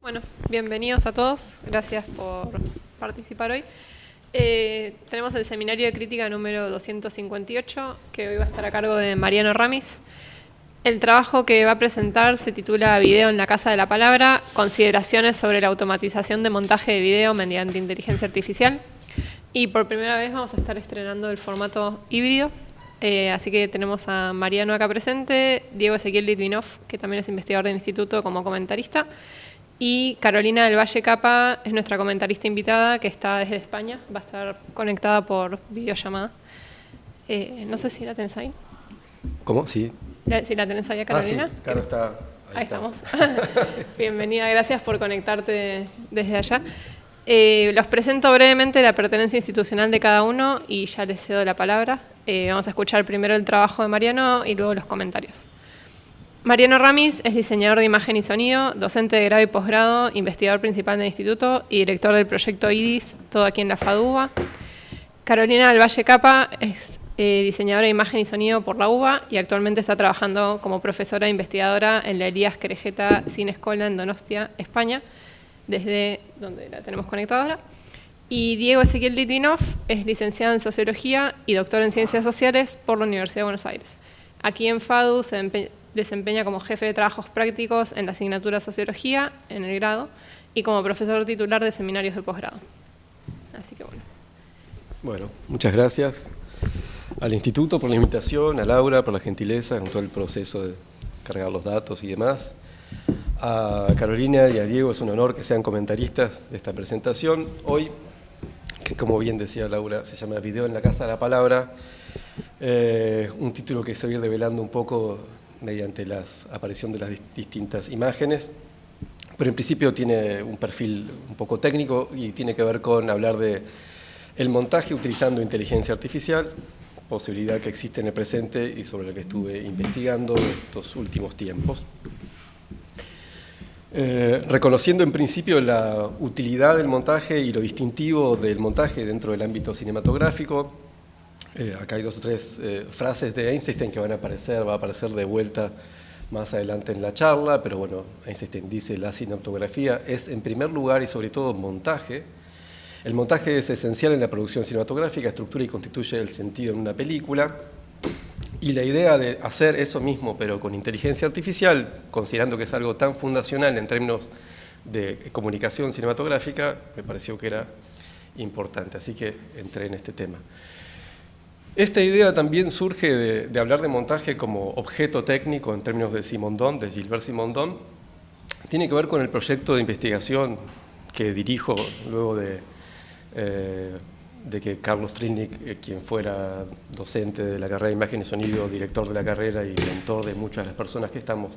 Bueno, bienvenidos a todos, gracias por participar hoy. Tenemos el seminario de crítica número 258, que hoy va a estar a cargo de Mariano Ramis. El trabajo que va a presentar se titula Video en la Casa de la Palabra, consideraciones sobre la automatización de montaje de video mediante inteligencia artificial. Y por primera vez vamos a estar estrenando el formato híbrido. Así que tenemos a Mariano acá presente, Diego Ezequiel Litvinov, que también es investigador del instituto como comentarista, y Carolina del Valle Capa es nuestra comentarista invitada, que está desde España, va a estar conectada por videollamada. No sé si la tenés ahí. ¿Cómo? Sí. Si la tenés ahí a Carolina. Sí, claro, está. Ahí estamos. Bienvenida, gracias por conectarte desde allá. Los presento brevemente la pertenencia institucional de cada uno y ya les cedo la palabra. Vamos a escuchar primero el trabajo de Mariano y luego los comentarios. Mariano Ramis es diseñador de imagen y sonido, docente de grado y posgrado, investigador principal del instituto y director del proyecto IDIS, todo aquí en la FADUBA. Carolina del Valle Capa es diseñadora de imagen y sonido por la UBA y actualmente está trabajando como profesora e investigadora en la Elías Querejeta Cine Escola en Donostia, España, desde donde la tenemos conectada ahora. Y Diego Ezequiel Litvinov es licenciado en Sociología y doctor en Ciencias Sociales por la Universidad de Buenos Aires. Aquí en FADU se desempeña como jefe de trabajos prácticos en la asignatura Sociología, en el grado, y como profesor titular de seminarios de posgrado. Así que bueno. Bueno, muchas gracias al instituto por la invitación, a Laura por la gentileza en todo el proceso de cargar los datos y demás. A Carolina y a Diego es un honor que sean comentaristas de esta presentación. Hoy, que como bien decía Laura, se llama Video en la Casa de la Palabra, un título que se va a ir develando un poco mediante la aparición de las distintas imágenes, pero en principio tiene un perfil un poco técnico y tiene que ver con hablar de el montaje utilizando inteligencia artificial, posibilidad que existe en el presente y sobre la que estuve investigando estos últimos tiempos. Reconociendo en principio la utilidad del montaje y lo distintivo del montaje dentro del ámbito cinematográfico, acá hay dos o tres frases de Einstein que va a aparecer de vuelta más adelante en la charla, pero bueno, Einstein dice la cinematografía es en primer lugar y sobre todo montaje. El montaje es esencial en la producción cinematográfica, estructura y constituye el sentido en una película. Y la idea de hacer eso mismo, pero con inteligencia artificial, considerando que es algo tan fundacional en términos de comunicación cinematográfica, me pareció que era importante, así que entré en este tema. Esta idea también surge de hablar de montaje como objeto técnico en términos de Simondon, de Gilbert Simondon. Tiene que ver con el proyecto de investigación que dirijo luego de que Carlos Trilnik, quien fuera docente de la carrera de Imagen y Sonido, director de la carrera y mentor de muchas de las personas que estamos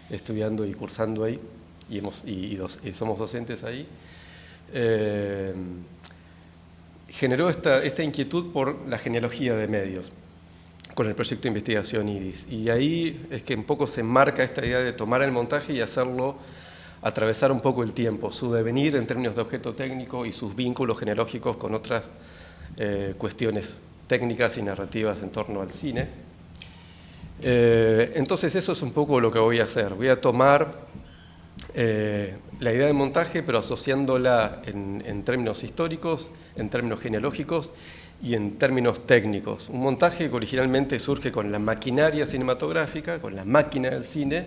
estudiando y cursando ahí, y somos docentes ahí, generó esta inquietud por la genealogía de medios con el proyecto de investigación IDIS. Y ahí es que un poco se enmarca esta idea de tomar el montaje y hacerlo atravesar un poco el tiempo, su devenir en términos de objeto técnico y sus vínculos genealógicos con otras cuestiones técnicas y narrativas en torno al cine. Entonces eso es un poco lo que voy a hacer. Voy a tomar la idea de montaje, pero asociándola en términos históricos, en términos genealógicos y en términos técnicos. Un montaje que originalmente surge con la maquinaria cinematográfica, con la máquina del cine,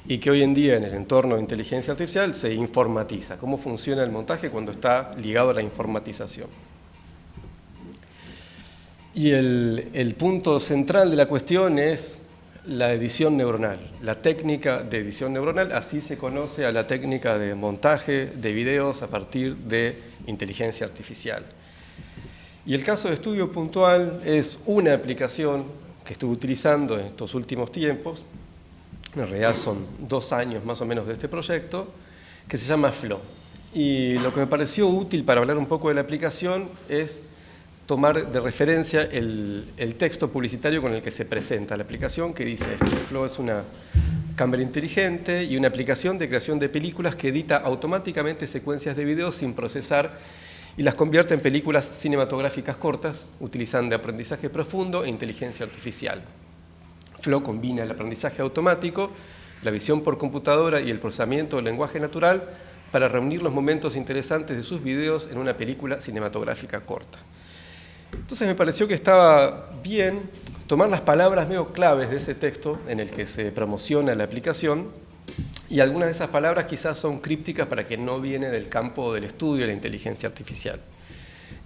y que hoy en día en el entorno de inteligencia artificial se informatiza. ¿Cómo funciona el montaje cuando está ligado a la informatización? Y el punto central de la cuestión es la edición neuronal, la técnica de edición neuronal. Así se conoce a la técnica de montaje de videos a partir de inteligencia artificial. Y el caso de estudio puntual es una aplicación que estuve utilizando en estos últimos tiempos. En realidad son 2 años más o menos de este proyecto, que se llama Flow. Y lo que me pareció útil para hablar un poco de la aplicación es tomar de referencia el texto publicitario con el que se presenta la aplicación, que dice esto: Flow es una cámara inteligente y una aplicación de creación de películas que edita automáticamente secuencias de video sin procesar y las convierte en películas cinematográficas cortas, utilizando aprendizaje profundo e inteligencia artificial. Flow combina el aprendizaje automático, la visión por computadora y el procesamiento del lenguaje natural para reunir los momentos interesantes de sus videos en una película cinematográfica corta. Entonces me pareció que estaba bien tomar las palabras medio claves de ese texto en el que se promociona la aplicación, y algunas de esas palabras quizás son crípticas para quien no viene del campo del estudio de la inteligencia artificial.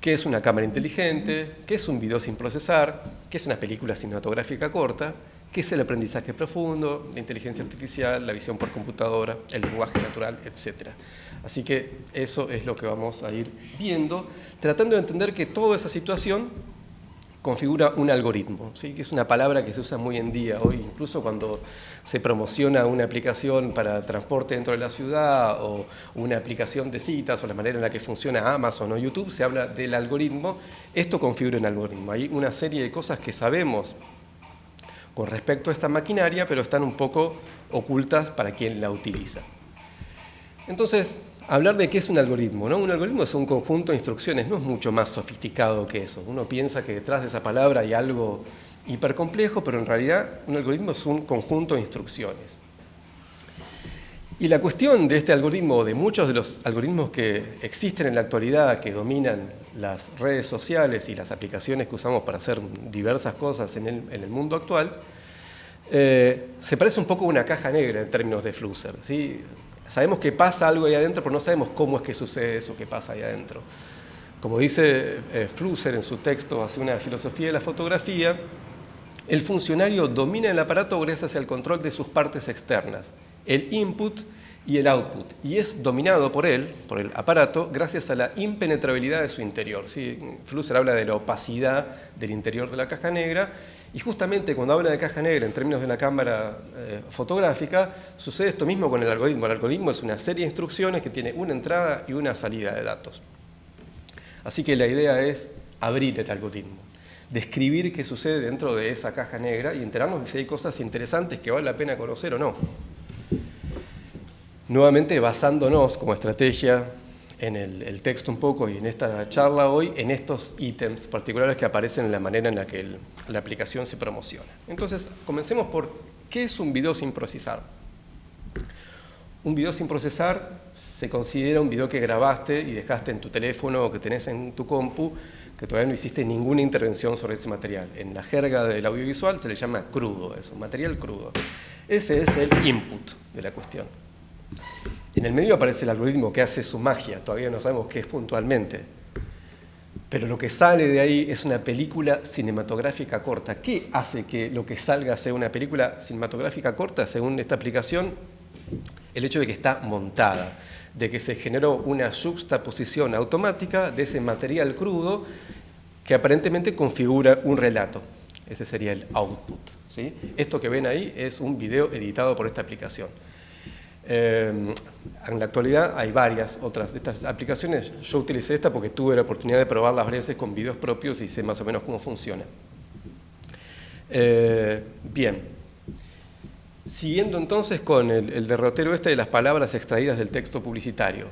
¿Qué es una cámara inteligente? ¿Qué es un video sin procesar? ¿Qué es una película cinematográfica corta? ¿Qué es el aprendizaje profundo, la inteligencia artificial, la visión por computadora, el lenguaje natural, etcétera? Así que eso es lo que vamos a ir viendo, tratando de entender que toda esa situación configura un algoritmo, ¿sí? Que es una palabra que se usa muy en día hoy, incluso cuando se promociona una aplicación para transporte dentro de la ciudad o una aplicación de citas o la manera en la que funciona Amazon o YouTube, se habla del algoritmo. Esto configura un algoritmo. Hay una serie de cosas que sabemos con respecto a esta maquinaria, pero están un poco ocultas para quien la utiliza. Entonces, hablar de qué es un algoritmo, ¿no? Un algoritmo es un conjunto de instrucciones, no es mucho más sofisticado que eso. Uno piensa que detrás de esa palabra hay algo hipercomplejo, pero en realidad un algoritmo es un conjunto de instrucciones. Y la cuestión de este algoritmo, o de muchos de los algoritmos que existen en la actualidad, que dominan las redes sociales y las aplicaciones que usamos para hacer diversas cosas en el mundo actual, se parece un poco a una caja negra en términos de Flusser, ¿sí? Sabemos que pasa algo ahí adentro, pero no sabemos cómo es que sucede eso que pasa ahí adentro. Como dice Flusser en su texto hacia una filosofía de la fotografía, el funcionario domina el aparato gracias al control de sus partes externas, el input y el output, y es dominado por él, por el aparato, gracias a la impenetrabilidad de su interior. ¿Sí? Flusser habla de la opacidad del interior de la caja negra, y justamente cuando habla de caja negra en términos de una cámara fotográfica, sucede esto mismo con el algoritmo. El algoritmo es una serie de instrucciones que tiene una entrada y una salida de datos. Así que la idea es abrir el algoritmo, describir qué sucede dentro de esa caja negra y enterarnos de si hay cosas interesantes que vale la pena conocer o no. Nuevamente basándonos como estrategia en el texto un poco y en esta charla hoy, en estos ítems particulares que aparecen en la manera en la que la aplicación se promociona. Entonces, comencemos por ¿qué es un video sin procesar? Un video sin procesar se considera un video que grabaste y dejaste en tu teléfono o que tenés en tu compu, que todavía no hiciste ninguna intervención sobre ese material. En la jerga del audiovisual se le llama crudo, eso, material crudo. Ese es el input de la cuestión. En el medio aparece el algoritmo que hace su magia, todavía no sabemos qué es puntualmente. Pero lo que sale de ahí es una película cinematográfica corta. ¿Qué hace que lo que salga sea una película cinematográfica corta, según esta aplicación? El hecho de que está montada, de que se generó una juxtaposición automática de ese material crudo que aparentemente configura un relato. Ese sería el output, ¿sí? Esto que ven ahí es un video editado por esta aplicación. En la actualidad hay varias otras de estas aplicaciones. Yo utilicé esta porque tuve la oportunidad de probarlas varias veces con videos propios y sé más o menos cómo funciona. Bien. Siguiendo entonces con el derrotero este de las palabras extraídas del texto publicitario.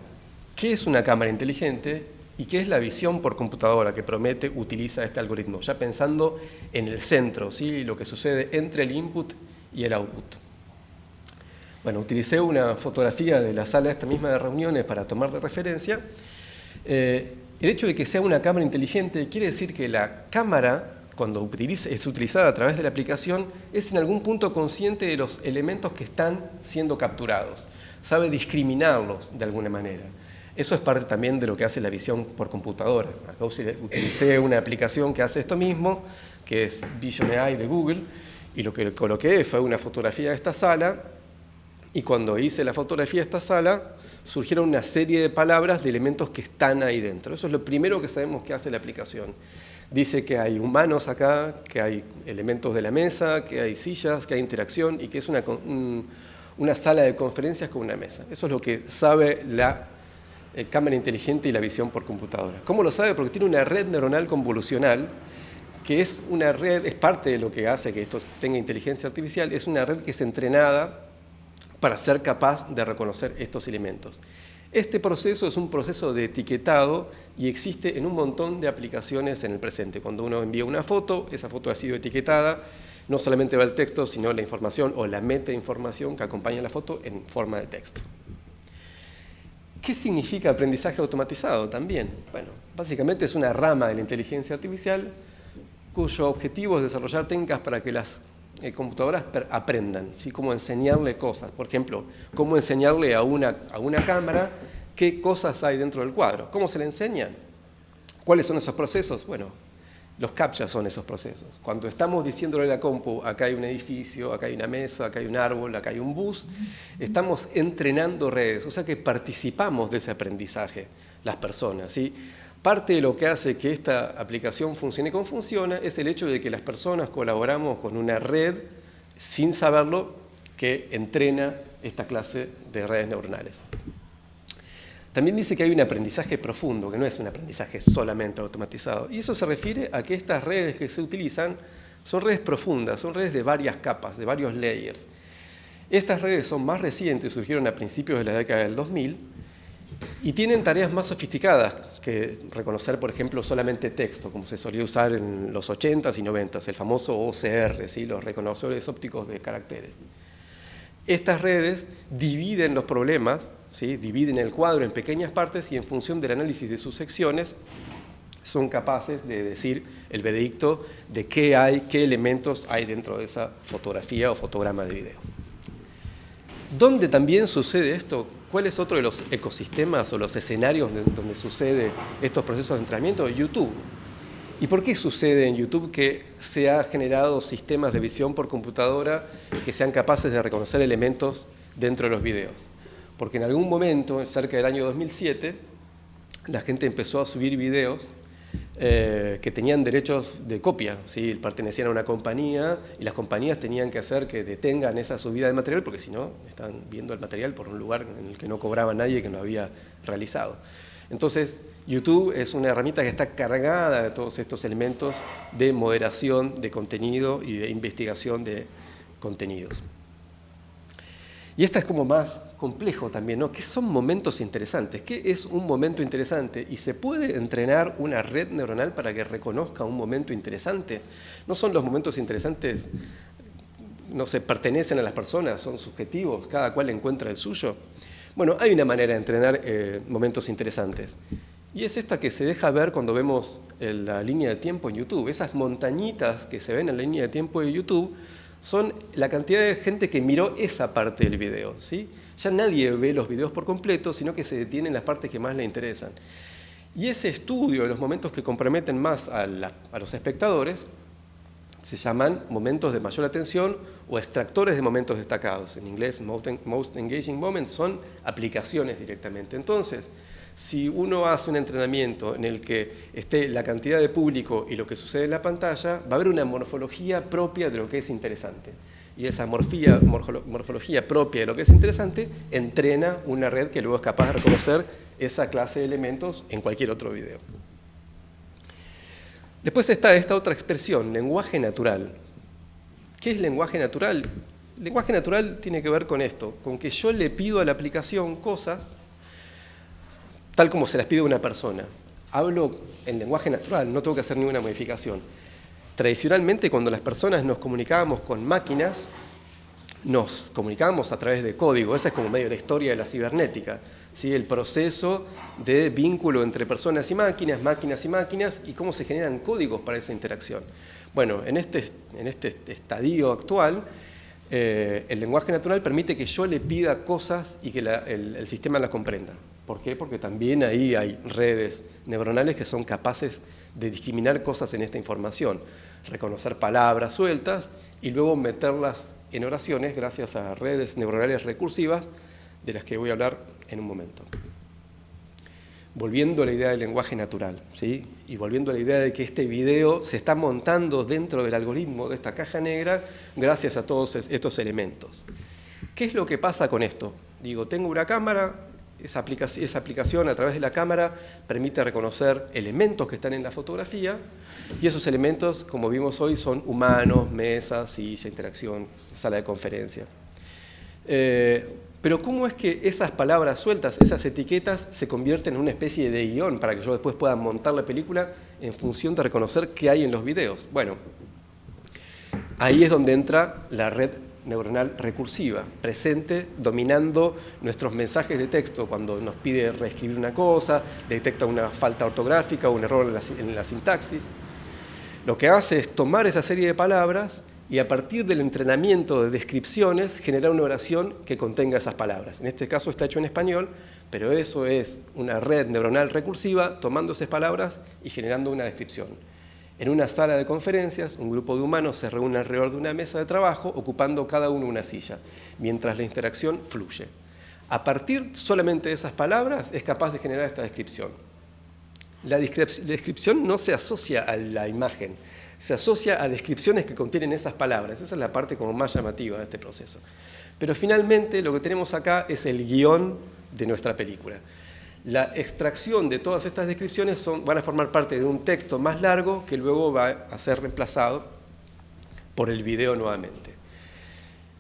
¿Qué es una cámara inteligente y qué es la visión por computadora que promete utiliza este algoritmo? Ya pensando en el centro, ¿sí? Lo que sucede entre el input y el output. Bueno, utilicé una fotografía de la sala esta misma de reuniones para tomar de referencia. El hecho de que sea una cámara inteligente quiere decir que la cámara, cuando es utilizada a través de la aplicación, es en algún punto consciente de los elementos que están siendo capturados. Sabe discriminarlos de alguna manera. Eso es parte también de lo que hace la visión por computadora. Acá utilicé una aplicación que hace esto mismo, que es Vision AI de Google, y lo que coloqué fue una fotografía de esta sala. Y cuando hice la fotografía de esta sala, surgieron una serie de palabras de elementos que están ahí dentro. Eso es lo primero que sabemos que hace la aplicación. Dice que hay humanos acá, que hay elementos de la mesa, que hay sillas, que hay interacción y que es una sala de conferencias con una mesa. Eso es lo que sabe la cámara inteligente y la visión por computadora. ¿Cómo lo sabe? Porque tiene una red neuronal convolucional, que es una red, es parte de lo que hace que esto tenga inteligencia artificial, es una red que es entrenada para ser capaz de reconocer estos elementos. Este proceso es un proceso de etiquetado y existe en un montón de aplicaciones en el presente. Cuando uno envía una foto, esa foto ha sido etiquetada, no solamente va el texto, sino la información o la metainformación que acompaña la foto en forma de texto. ¿Qué significa aprendizaje automatizado también? Bueno, básicamente es una rama de la inteligencia artificial cuyo objetivo es desarrollar técnicas para que las computadoras aprendan, ¿sí? Cómo enseñarle cosas. Por ejemplo, cómo enseñarle a una cámara qué cosas hay dentro del cuadro. ¿Cómo se le enseña? ¿Cuáles son esos procesos? Bueno, los CAPTCHA son esos procesos. Cuando estamos diciéndole a la compu, acá hay un edificio, acá hay una mesa, acá hay un árbol, acá hay un bus, estamos entrenando redes, o sea que participamos de ese aprendizaje, las personas, ¿sí? Parte de lo que hace que esta aplicación funcione como funciona es el hecho de que las personas colaboramos con una red, sin saberlo, que entrena esta clase de redes neuronales. También dice que hay un aprendizaje profundo, que no es un aprendizaje solamente automatizado. Y eso se refiere a que estas redes que se utilizan son redes profundas, son redes de varias capas, de varios layers. Estas redes son más recientes, surgieron a principios de la década del 2000, y tienen tareas más sofisticadas que reconocer, por ejemplo, solamente texto, como se solía usar en los 80s y 90s, el famoso OCR, ¿sí? Los reconocedores ópticos de caracteres. Estas redes dividen los problemas, ¿sí? Dividen el cuadro en pequeñas partes y en función del análisis de sus secciones son capaces de decir el veredicto de qué elementos hay dentro de esa fotografía o fotograma de video. ¿Dónde también sucede esto? ¿Cuál es otro de los ecosistemas o los escenarios donde sucede estos procesos de entrenamiento? YouTube. ¿Y por qué sucede en YouTube que se han generado sistemas de visión por computadora que sean capaces de reconocer elementos dentro de los videos? Porque en algún momento, cerca del año 2007, la gente empezó a subir videos que tenían derechos de copia, ¿sí? Pertenecían a una compañía y las compañías tenían que hacer que detengan esa subida de material porque si no, están viendo el material por un lugar en el que no cobraba nadie que lo había realizado. Entonces, YouTube es una herramienta que está cargada de todos estos elementos de moderación de contenido y de investigación de contenidos. Y esta es como más complejo también, ¿no? ¿Qué son momentos interesantes? ¿Qué es un momento interesante? ¿Y se puede entrenar una red neuronal para que reconozca un momento interesante? ¿No son los momentos interesantes, no se pertenecen a las personas, son subjetivos, cada cual encuentra el suyo? Bueno, hay una manera de entrenar momentos interesantes. Y es esta que se deja ver cuando vemos la línea de tiempo en YouTube. Esas montañitas que se ven en la línea de tiempo de YouTube son la cantidad de gente que miró esa parte del video, ¿sí? Ya nadie ve los videos por completo, sino que se detienen en las partes que más le interesan. Y ese estudio de los momentos que comprometen más a los espectadores se llaman momentos de mayor atención o extractores de momentos destacados. En inglés, Most Engaging Moments son aplicaciones directamente. Entonces, si uno hace un entrenamiento en el que esté la cantidad de público y lo que sucede en la pantalla, va a haber una morfología propia de lo que es interesante. Y esa morfología propia de lo que es interesante entrena una red que luego es capaz de reconocer esa clase de elementos en cualquier otro video. Después está esta otra expresión, lenguaje natural. ¿Qué es lenguaje natural? Lenguaje natural tiene que ver con esto, con que yo le pido a la aplicación cosas tal como se las pide a una persona. Hablo en lenguaje natural, no tengo que hacer ninguna modificación. Tradicionalmente, cuando las personas nos comunicábamos con máquinas, nos comunicábamos a través de código. Esa es como medio la historia de la cibernética, ¿sí? El proceso de vínculo entre personas y máquinas, y cómo se generan códigos para esa interacción. Bueno, en este estadio actual, el lenguaje natural permite que yo le pida cosas y que el sistema las comprenda. ¿Por qué? Porque también ahí hay redes neuronales que son capaces de discriminar cosas en esta información, reconocer palabras sueltas y luego meterlas en oraciones gracias a redes neuronales recursivas de las que voy a hablar en un momento. Volviendo a la idea del lenguaje natural, ¿sí? Y volviendo a la idea de que este video se está montando dentro del algoritmo de esta caja negra gracias a todos estos elementos. ¿Qué es lo que pasa con esto? Digo, tengo una cámara. Esa aplicación a través de la cámara permite reconocer elementos que están en la fotografía y esos elementos, como vimos hoy, son humanos, mesas, silla, interacción, sala de conferencia. Pero ¿cómo es que esas palabras sueltas, esas etiquetas, se convierten en una especie de guión para que yo después pueda montar la película en función de reconocer qué hay en los videos? Bueno, ahí es donde entra la red neuronal recursiva, presente, dominando nuestros mensajes de texto cuando nos pide reescribir una cosa, detecta una falta ortográfica o un error en la sintaxis. Lo que hace es tomar esa serie de palabras y a partir del entrenamiento de descripciones generar una oración que contenga esas palabras. En este caso está hecho en español, pero eso es una red neuronal recursiva tomando esas palabras y generando una descripción. En una sala de conferencias, un grupo de humanos se reúne alrededor de una mesa de trabajo, ocupando cada uno una silla, mientras la interacción fluye. A partir solamente de esas palabras es capaz de generar esta descripción. La descripción no se asocia a la imagen, se asocia a descripciones que contienen esas palabras. Esa es la parte como más llamativa de este proceso. Pero finalmente lo que tenemos acá es el guión de nuestra película. La extracción de todas estas descripciones van a formar parte de un texto más largo que luego va a ser reemplazado por el video nuevamente.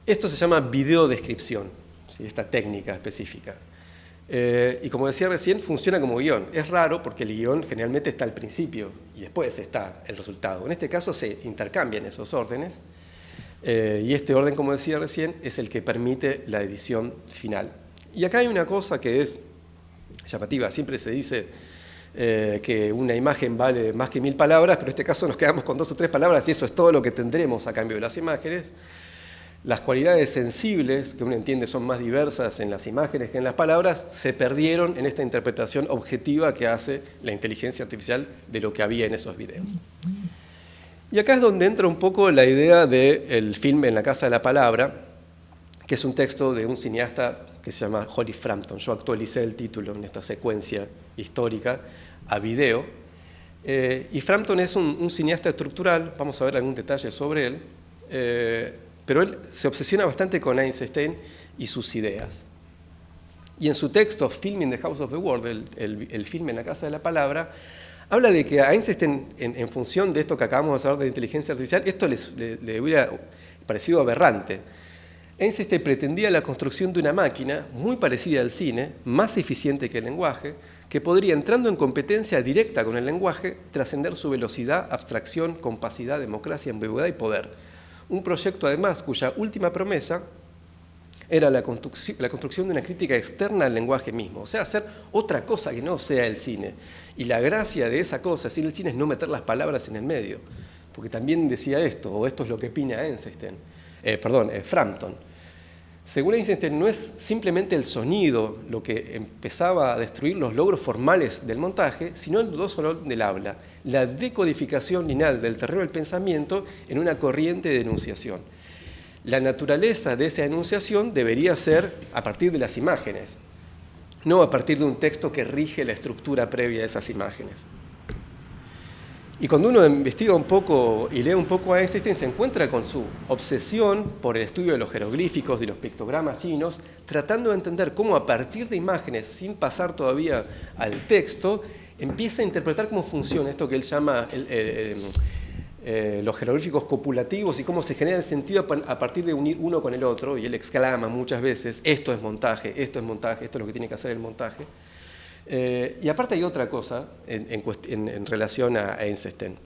Esto se llama videodescripción, ¿sí? Esta técnica específica. Y como decía recién, funciona como guión. Es raro porque el guión generalmente está al principio y después está el resultado. En este caso se intercambian esos órdenes y este orden, como decía recién, es el que permite la edición final. Y acá hay una cosa que es llamativa. Siempre se dice que una imagen vale más que 1000 palabras, pero en este caso nos quedamos con 2 o 3 palabras y eso es todo lo que tendremos a cambio de las imágenes. Las cualidades sensibles, que uno entiende son más diversas en las imágenes que en las palabras, se perdieron en esta interpretación objetiva que hace la inteligencia artificial de lo que había en esos videos. Y acá es donde entra un poco la idea del filme En la Casa de la Palabra, que es un texto de un cineasta que se llama Holly Frampton. Yo actualicé el título en esta secuencia histórica a video. Y Frampton es un cineasta estructural, vamos a ver algún detalle sobre él, pero él se obsesiona bastante con Eisenstein y sus ideas. Y en su texto, Filming the House of the Word, el filme En la Casa de la Palabra, habla de que a Einstein, en función de esto que acabamos de hablar de la inteligencia artificial, esto le hubiera parecido aberrante. Einstein pretendía la construcción de una máquina muy parecida al cine, más eficiente que el lenguaje, que podría, entrando en competencia directa con el lenguaje, trascender su velocidad, abstracción, compacidad, democracia, ambigüedad y poder. Un proyecto, además, cuya última promesa era la construcción de una crítica externa al lenguaje mismo, o sea, hacer otra cosa que no sea el cine. Y la gracia de esa cosa, sin el cine, es no meter las palabras en el medio, porque también decía esto, o esto es lo que opina Frampton. Según Eisenstein, no es simplemente el sonido lo que empezaba a destruir los logros formales del montaje, sino el dudoso orden del habla, la decodificación lineal del terreno del pensamiento en una corriente de enunciación. La naturaleza de esa enunciación debería ser a partir de las imágenes, no a partir de un texto que rige la estructura previa a esas imágenes. Y cuando uno investiga un poco y lee un poco a Eisenstein, se encuentra con su obsesión por el estudio de los jeroglíficos y los pictogramas chinos, tratando de entender cómo a partir de imágenes, sin pasar todavía al texto, empieza a interpretar cómo funciona esto que él llama los jeroglíficos copulativos y cómo se genera el sentido a partir de unir uno con el otro. Y él exclama muchas veces, esto es montaje, esto es lo que tiene que hacer el montaje. Y aparte hay otra cosa en relación a Eisenstein.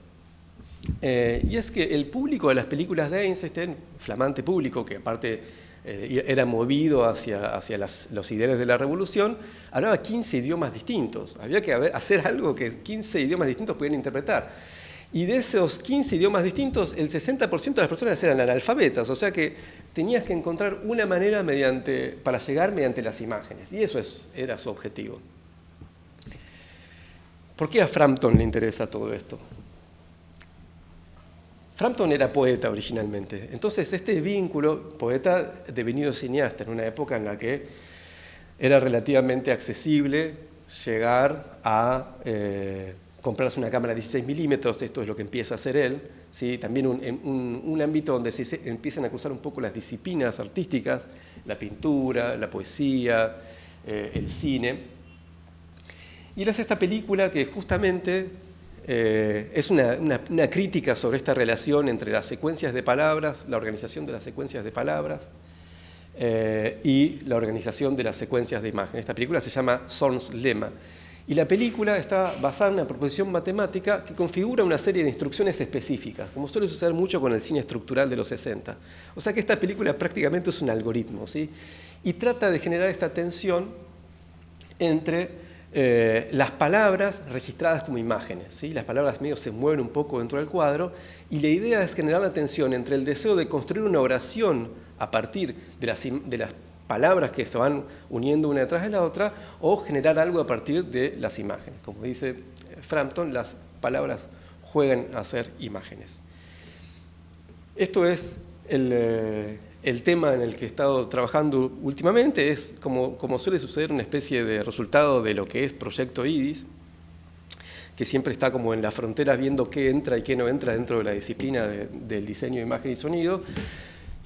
Y es que el público de las películas de Eisenstein, flamante público que aparte era movido hacia los ideales de la revolución, hablaba 15 idiomas distintos. Había que hacer algo que 15 idiomas distintos pudieran interpretar. Y de esos 15 idiomas distintos, el 60% de las personas eran analfabetas, o sea que tenías que encontrar una manera para llegar mediante las imágenes. Y eso era su objetivo. ¿Por qué a Frampton le interesa todo esto? Frampton era poeta originalmente, entonces este vínculo, poeta devenido cineasta, en una época en la que era relativamente accesible llegar a comprarse una cámara de 16 milímetros, esto es lo que empieza a hacer él, ¿sí? También un ámbito donde se empiezan a cruzar un poco las disciplinas artísticas, la pintura, la poesía, el cine. Y él hace esta película que justamente es una crítica sobre esta relación entre las secuencias de palabras, la organización de las secuencias de palabras y la organización de las secuencias de imágenes. Esta película se llama Zorn's Lemma. Y la película está basada en una proposición matemática que configura una serie de instrucciones específicas, como suele suceder mucho con el cine estructural de los 60. O sea que esta película prácticamente es un algoritmo, ¿sí? Y trata de generar esta tensión entre las palabras registradas como imágenes, ¿sí? Las palabras medio se mueven un poco dentro del cuadro, y la idea es generar la tensión entre el deseo de construir una oración a partir de las palabras que se van uniendo una detrás de la otra, o generar algo a partir de las imágenes. Como dice Frampton, las palabras juegan a ser imágenes. Esto es el tema en el que he estado trabajando últimamente. Es, como suele suceder, una especie de resultado de lo que es Proyecto IDIS, que siempre está como en la frontera viendo qué entra y qué no entra dentro de la disciplina del diseño de imagen y sonido.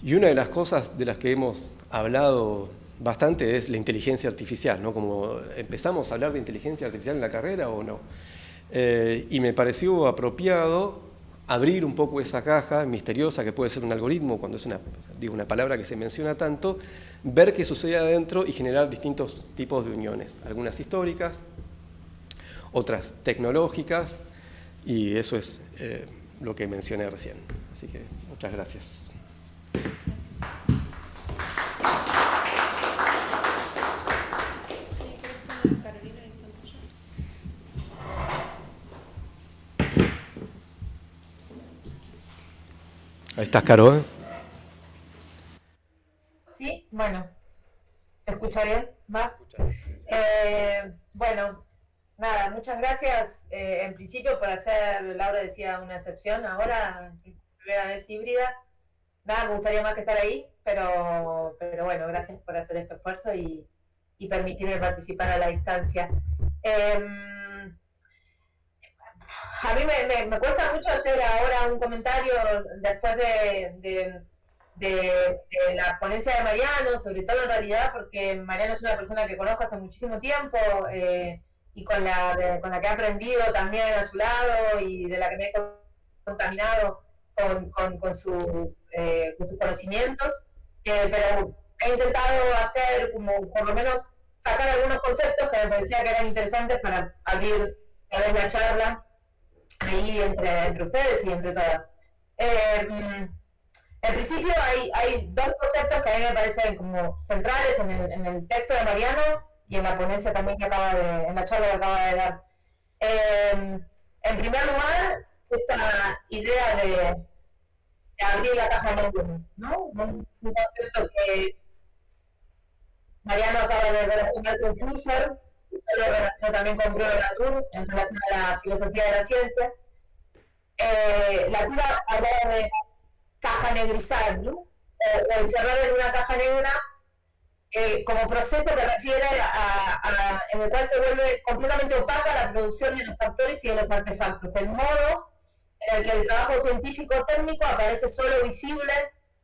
Y una de las cosas de las que hemos hablado bastante es la inteligencia artificial, ¿no? Como empezamos a hablar de inteligencia artificial en la carrera o no. Y me pareció apropiado abrir un poco esa caja misteriosa que puede ser un algoritmo, cuando es una palabra que se menciona tanto, ver qué sucede adentro y generar distintos tipos de uniones, algunas históricas, otras tecnológicas, y eso es lo que mencioné recién. Así que muchas gracias. Ahí estás, Caro, ¿eh? Sí, bueno, ¿te escucha bien? ¿Va? Bueno, nada, muchas gracias en principio por hacer, Laura decía, una excepción ahora, primera vez híbrida. Nada, me gustaría más que estar ahí, pero bueno, gracias por hacer este esfuerzo y permitirme participar a la distancia. A mí me cuesta mucho hacer ahora un comentario después de la ponencia de Mariano, sobre todo en realidad porque Mariano es una persona que conozco hace muchísimo tiempo y con la que he aprendido también a su lado y de la que me he contaminado con sus conocimientos, pero he intentado hacer como por lo menos sacar algunos conceptos que me parecía que eran interesantes para abrir la charla ahí entre ustedes y entre todas. En principio hay dos conceptos que a mí me parecen como centrales en el texto de Mariano y en la ponencia también en la charla que acaba de dar. En primer lugar, esta idea de abrir la caja negra, ¿no? Un concepto que Mariano acaba de relacionar con Husserl, lo relacionó también con Bruno Latour en relación a la filosofía de las ciencias. Latour hablaba de caja negrizar, ¿no? O encerrar en una caja negra como proceso que refiere en el cual se vuelve completamente opaca la producción de los factores y de los artefactos. El modo en el que el trabajo científico técnico aparece solo visible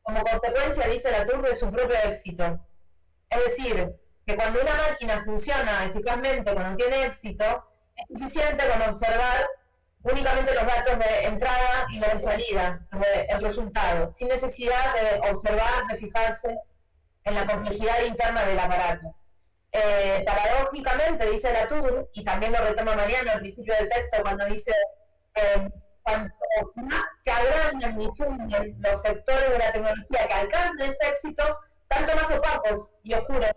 como consecuencia, dice Latour, de su propio éxito. Es decir, que cuando una máquina funciona eficazmente, cuando tiene éxito, es suficiente con observar únicamente los datos de entrada y los de salida, el resultado, sin necesidad de observar, de fijarse en la complejidad interna del aparato. Paradójicamente, dice Latour, y también lo retoma Mariano al principio del texto, cuando dice cuanto más se agrandan y difunden los sectores de la tecnología que alcanzan este éxito, tanto más opacos y oscuros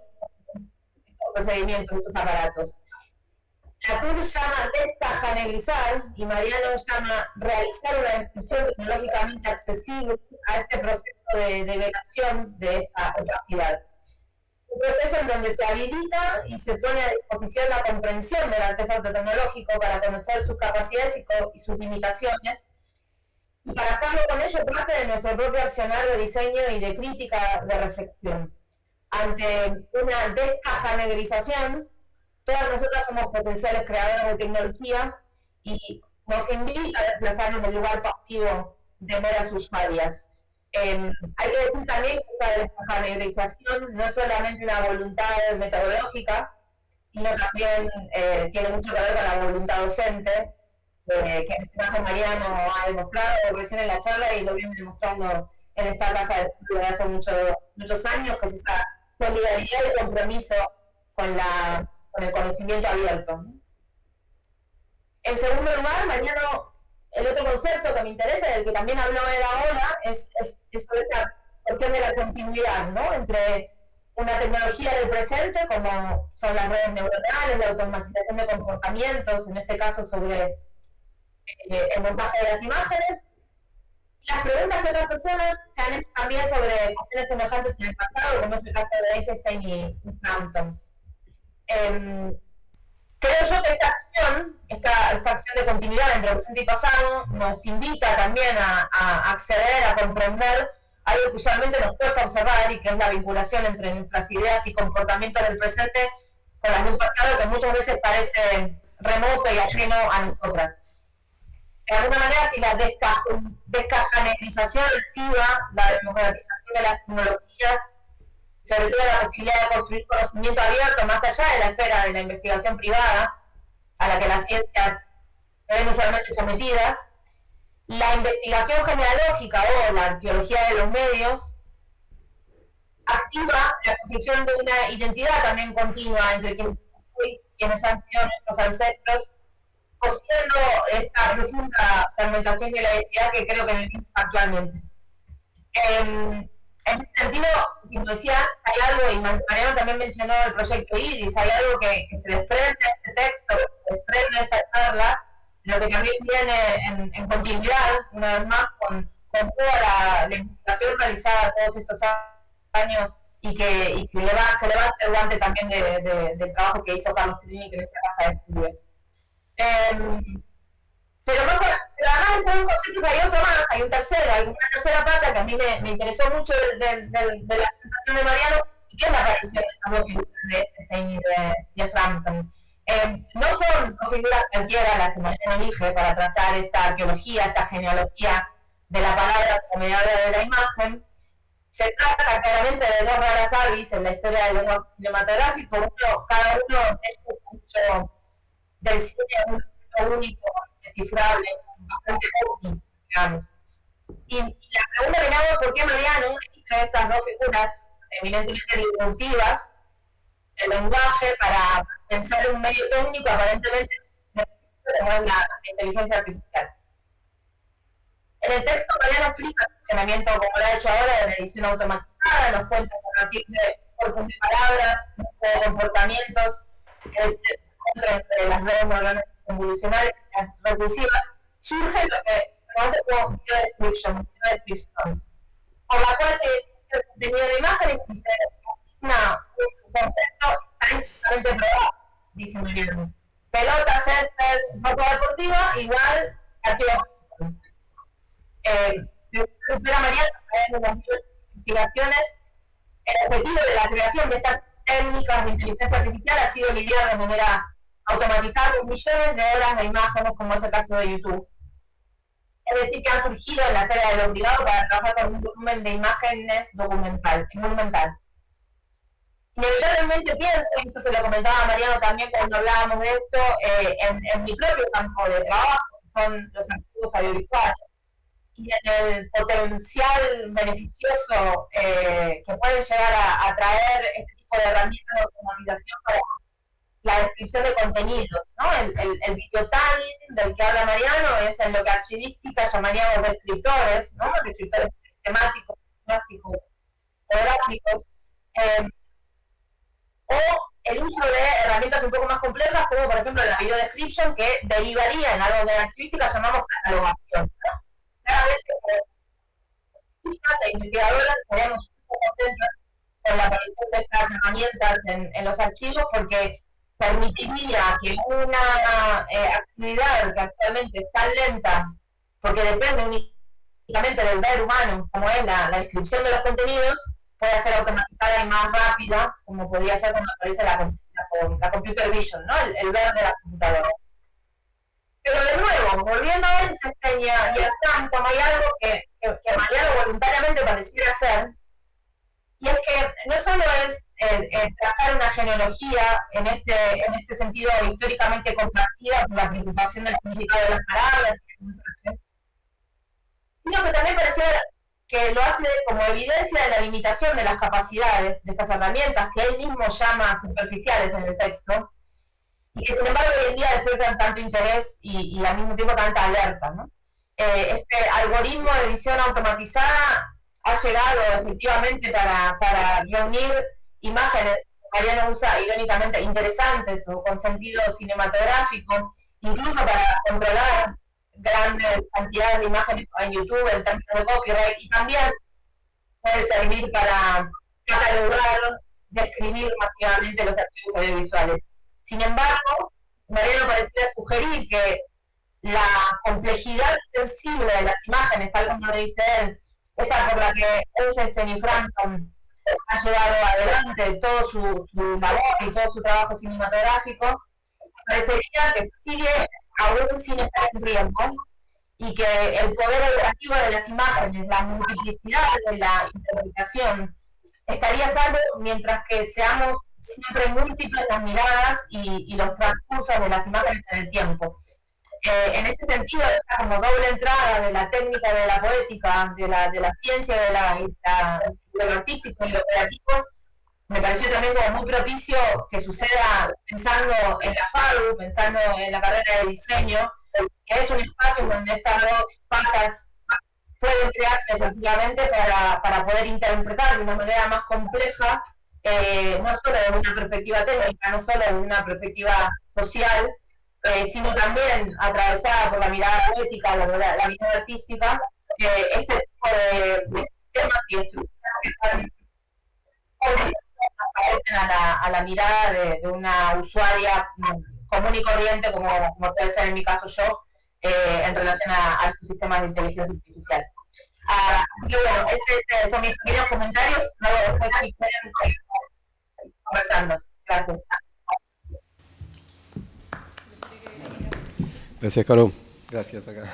los procedimientos de estos aparatos. Latour llama descajanegrizar y Mariano llama realizar una descripción tecnológicamente accesible a este proceso de develación de esta opacidad. Un proceso en donde se habilita y se pone a disposición la comprensión del artefacto tecnológico para conocer sus capacidades y sus limitaciones, y para hacerlo con ello parte de nuestro propio accionar de diseño y de crítica de reflexión. Ante una descajanegrización, todas nosotras somos potenciales creadores de tecnología y nos invita a desplazarnos del lugar pasivo de meras usuarias. Hay que decir también que esta descajanegrización no es solamente una voluntad metodológica, sino también tiene mucho que ver con la voluntad docente, que en este caso Mariano ha demostrado recién en la charla y lo viene demostrando en esta casa de estudio de hace muchos años, que es esa solidaridad y compromiso con el conocimiento abierto. En segundo lugar, Mariano, el otro concepto que me interesa, del que también habló él ahora, es sobre esta cuestión de la continuidad, ¿no? Entre una tecnología del presente, como son las redes neuronales, la automatización de comportamientos, en este caso sobre el montaje de las imágenes. Las preguntas que otras personas se han hecho también sobre cuestiones semejantes en el pasado, como es el caso de Eisenstein y Frampton. Creo yo que esta acción de continuidad entre presente y pasado nos invita también a acceder, a comprender algo que usualmente nos cuesta observar, y que es la vinculación entre nuestras ideas y comportamientos del presente con las de un pasado que muchas veces parece remoto y ajeno a nosotras. De alguna manera, si la descajanerización activa, la democratización de las tecnologías, sobre todo la posibilidad de construir conocimiento abierto más allá de la esfera de la investigación privada, a la que las ciencias se ven usualmente sometidas, la investigación genealógica o la arqueología de los medios activa la construcción de una identidad también continua entre quienes han sido nuestros ancestros, cosiendo esta profunda fragmentación de la identidad que creo que vivimos actualmente. En ese sentido, como decía, hay algo, y Mariano también mencionó el proyecto IDIS, hay algo que se desprende de este texto, que se desprende de esta charla, lo que también viene en continuidad, una vez más, con toda la investigación realizada todos estos años, y que se levanta el guante también del trabajo que hizo Carlos Trini en esta casa de estudios. Pero además de todos los conceptos hay otro más, hay un tercero, hay una tercera pata que a mí me interesó mucho de la presentación de Mariano, y que es la aparición de estas dos figuras de Eisenstein y de Frampton. No son dos figuras cualquiera las que Mariano elige para trazar esta arqueología, esta genealogía de la palabra como me habla de la imagen. Se trata claramente de dos raras avis en la historia del lenguaje cinematográfico, cada uno es un mucho del cine, un único, descifrable, bastante único, digamos. Y la pregunta que me hago es por qué Mariano elige estas dos figuras eminentemente disruptivas del lenguaje para pensar en un medio técnico aparentemente como es la inteligencia artificial. En el texto Mariano explica el funcionamiento, como lo ha hecho ahora, de la edición automatizada, nos cuenta a partir de cuerpos de palabras, de comportamientos, entre las redes neuronales convolucionales y las recursivas, surge lo que se conoce como video description, por la cual se identifica el contenido de imágenes y se asigna un concepto estadísticamente probado, dice Mariano. Pelota, césped, ropa deportiva, igual actividad. Se recupera Mariano a través de las investigaciones. El objetivo de la creación de estas técnicas de inteligencia artificial ha sido lidiar de manera automatizada con millones de horas de imágenes, como es el caso de YouTube. Es decir, que han surgido en la esfera de lo privado para trabajar con un volumen de imágenes monumental. Inevitablemente pienso, y esto se lo comentaba a Mariano también cuando hablábamos de esto, en mi propio campo de trabajo, que son los archivos audiovisuales, y en el potencial beneficioso que puede llegar a traer este tipo de herramientas de automatización para la descripción de contenidos, ¿no? El videotagging del que habla Mariano es en lo que archivística llamaríamos descriptores, ¿no? Descriptores temáticos, plásticos, gráficos, o el uso de herramientas un poco más complejas, como por ejemplo la video description, que derivaría en algo de archivística llamamos catalogación, ¿no? Claramente, como e investigadoras estaríamos un poco contentas con la aparición de estas herramientas en los archivos, porque permitiría que una actividad que actualmente es tan lenta, porque depende únicamente del ver humano, como es la descripción de los contenidos, pueda ser automatizada y más rápida, como podría ser cuando aparece la computer vision, ¿no? el ver de la computadora. Pero de nuevo, volviendo a Eisenstein y a Frampton, hay algo que Mariano voluntariamente pareciera hacer, y es que no solo es trazar una genealogía en este sentido históricamente compartida por la preocupación del significado de las palabras, sino que también pareciera que lo hace como evidencia de la limitación de las capacidades de estas herramientas, que él mismo llama superficiales en el texto, y que sin embargo hoy en día despiertan tanto interés y al mismo tiempo tanta alerta, ¿no? Este algoritmo de edición automatizada ha llegado efectivamente para reunir imágenes, Mariano usa irónicamente, interesantes o con sentido cinematográfico, incluso para controlar grandes cantidades de imágenes en YouTube en términos de copyright, y también puede servir para catalogar, describir masivamente los archivos audiovisuales. Sin embargo, Mariano parecía sugerir que la complejidad sensible de las imágenes, tal como lo dice él, esa por la que Eisenstein y Frampton ha llevado adelante todo su labor y todo su trabajo cinematográfico, parecería que sigue aún sin estar cumpliendo, y que el poder educativo de las imágenes, la multiplicidad de la interpretación, estaría salvo mientras que seamos siempre múltiples las miradas y los transcursos de las imágenes en el tiempo. En este sentido, esta como doble entrada de la técnica de la poética, de la ciencia, de lo artístico y lo creativo, me pareció también como muy propicio que suceda pensando en la FADU, pensando en la carrera de diseño, que es un espacio donde estas dos patas pueden crearse efectivamente para poder interpretar de una manera más compleja, no solo de una perspectiva técnica, no solo de una perspectiva social, sino también atravesada por la mirada poética, la mirada artística, este tipo de sistemas y estructuras que están aparecen a la mirada de una usuaria común y corriente, como puede ser en mi caso yo, en relación a estos sistemas de inteligencia artificial. Así que bueno, esos son mis pequeños comentarios. Luego después si quieren seguir conversando. Gracias. Gracias, Caro. Gracias, acá.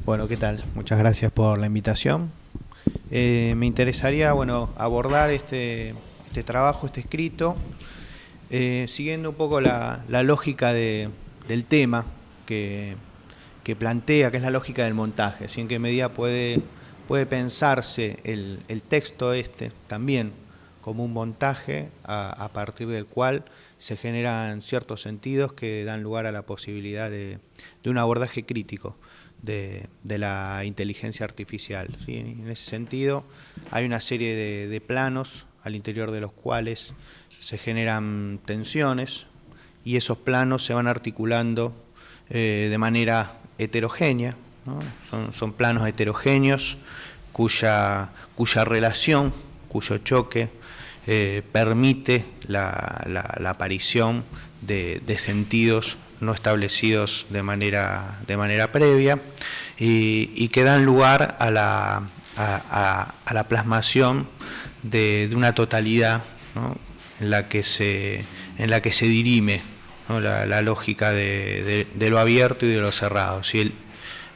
Bueno, ¿qué tal? Muchas gracias por la invitación. Me interesaría, bueno, abordar este trabajo, este escrito, siguiendo un poco la lógica del tema que plantea, que es la lógica del montaje. Así en qué medida puede pensarse el texto también como un montaje a partir del cual se generan ciertos sentidos que dan lugar a la posibilidad de un abordaje crítico de la inteligencia artificial, ¿sí? En ese sentido hay una serie de planos al interior de los cuales se generan tensiones, y esos planos se van articulando de manera heterogénea, ¿no? Son planos heterogéneos cuya relación, cuyo choque permite la aparición de sentidos no establecidos de manera previa, y que dan lugar a la plasmación de una totalidad, ¿no? en la que se dirime, ¿no? la lógica de lo abierto y de lo cerrado, ¿sí?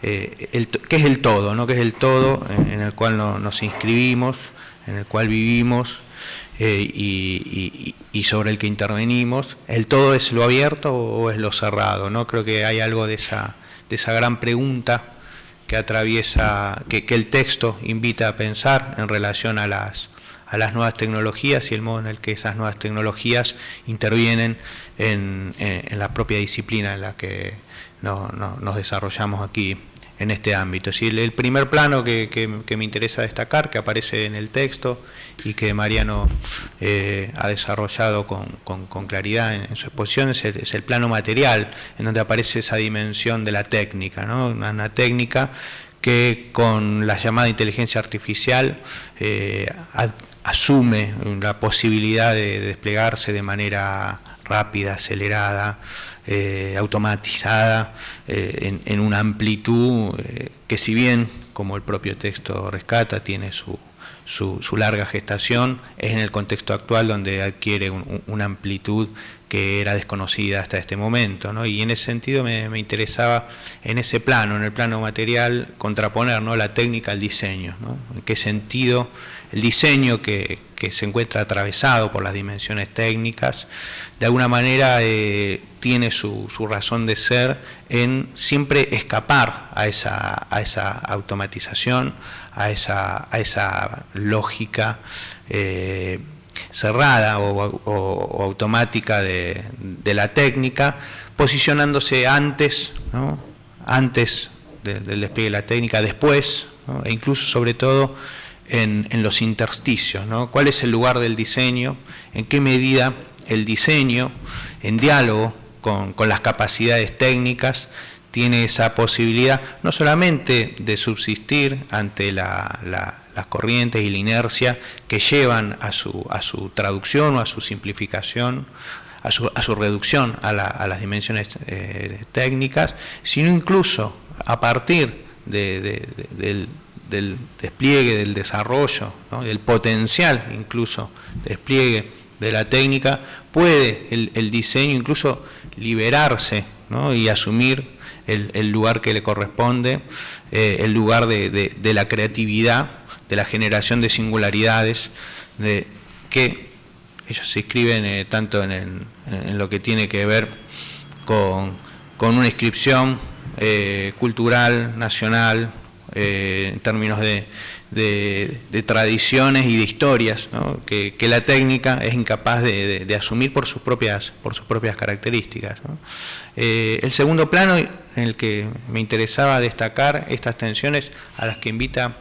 ¿Qué es el todo, ¿no? ¿Qué es el todo en el cual nos inscribimos, en el cual vivimos, y sobre el que intervenimos? ¿El todo es lo abierto o es lo cerrado, ¿no? Creo que hay algo de esa gran pregunta que atraviesa, que el texto invita a pensar en relación a las nuevas tecnologías y el modo en el que esas nuevas tecnologías intervienen en la propia disciplina en la que nos desarrollamos aquí en este ámbito. ¿Sí? El primer plano que me interesa destacar, que aparece en el texto y que Mariano ha desarrollado con claridad en su exposición, es el plano material, en donde aparece esa dimensión de la técnica, ¿no? Una técnica que con la llamada inteligencia artificial asume la posibilidad de desplegarse de manera rápida, acelerada, automatizada, en una amplitud que, si bien, como el propio texto rescata, tiene su larga gestación, es en el contexto actual donde adquiere una amplitud que era desconocida hasta este momento, ¿no? Y en ese sentido me interesaba en ese plano, en el plano material, contraponer, ¿no?, la técnica al diseño, ¿no? En qué sentido el diseño que se encuentra atravesado por las dimensiones técnicas, de alguna manera tiene su razón de ser en siempre escapar a esa automatización, a esa lógica cerrada o automática de la técnica, posicionándose antes, ¿no?, antes del despliegue de la técnica, después, ¿no?, e incluso sobre todo en los intersticios, ¿no? ¿Cuál es el lugar del diseño? ¿En qué medida el diseño, en diálogo con las capacidades técnicas, tiene esa posibilidad no solamente de subsistir ante las corrientes y la inercia que llevan a su traducción o a su simplificación, a su reducción a las dimensiones técnicas, sino incluso a partir del despliegue, del desarrollo, ¿no?, del potencial incluso despliegue de la técnica, puede el diseño incluso liberarse, ¿no?, y asumir el lugar que le corresponde, el lugar de la creatividad, de la generación de singularidades, de que ellos se inscriben tanto en lo que tiene que ver con una inscripción cultural, nacional, en términos de tradiciones y de historias, ¿no?, que la técnica es incapaz de asumir por sus propias características, ¿no? El segundo plano en el que me interesaba destacar estas tensiones a las que invita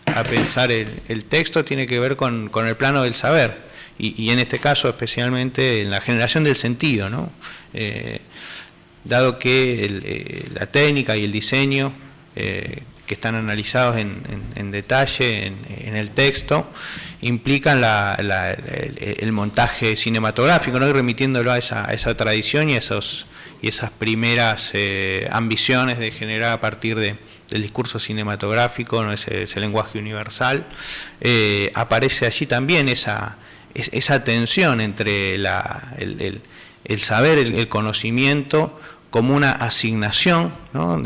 a pensar el texto tiene que ver con el plano del saber y en este caso especialmente en la generación del sentido, ¿no? Dado que la técnica y el diseño que están analizados en detalle en el texto, implican el montaje cinematográfico, ¿no?, y remitiéndolo a esa tradición y esas primeras ambiciones de generar a partir del discurso cinematográfico, ¿no?, ese lenguaje universal. Aparece allí también esa tensión entre el saber, el conocimiento, como una asignación, ¿no?,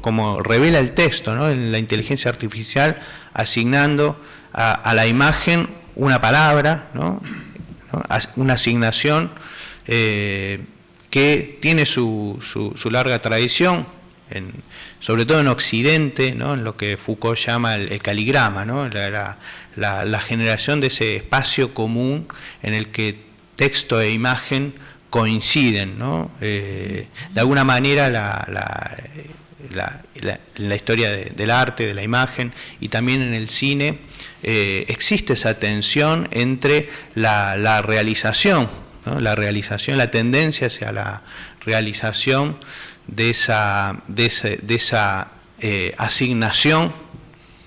como revela el texto, ¿no?, la inteligencia artificial asignando a la imagen una palabra, ¿no?, una asignación que tiene su larga tradición, sobre todo en Occidente, ¿no?, en lo que Foucault llama el caligrama, ¿no?, la generación de ese espacio común en el que texto e imagen coinciden, ¿no? De alguna manera la historia del arte, de la imagen y también en el cine existe esa tensión entre la realización, ¿no?, la tendencia hacia la realización de esa asignación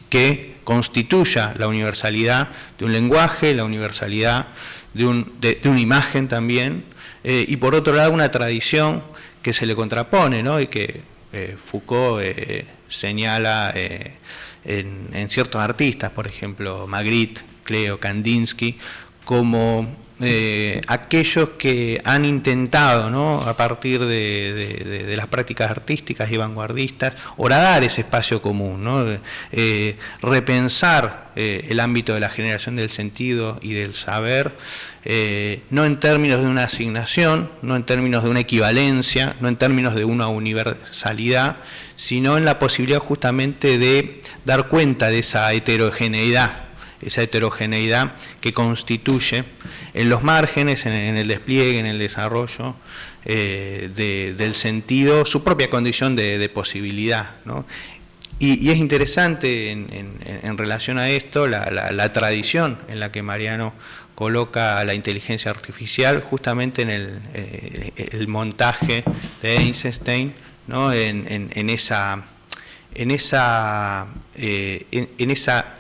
que constituya la universalidad de un lenguaje, la universalidad de una imagen también, y por otro lado una tradición que se le contrapone, ¿no?, y que Foucault señala en ciertos artistas, por ejemplo Magritte, Cleo, Kandinsky, como aquellos que han intentado, ¿no?, a partir de las prácticas artísticas y vanguardistas, horadar ese espacio común, ¿no?, repensar el ámbito de la generación del sentido y del saber, no en términos de una asignación, no en términos de una equivalencia, no en términos de una universalidad, sino en la posibilidad justamente de dar cuenta de esa heterogeneidad que constituye en los márgenes, en el despliegue, en el desarrollo del sentido, su propia condición de posibilidad, ¿no? Y es interesante en relación a esto la tradición en la que Mariano coloca a la inteligencia artificial justamente en el montaje de Eisenstein, ¿no?, en esa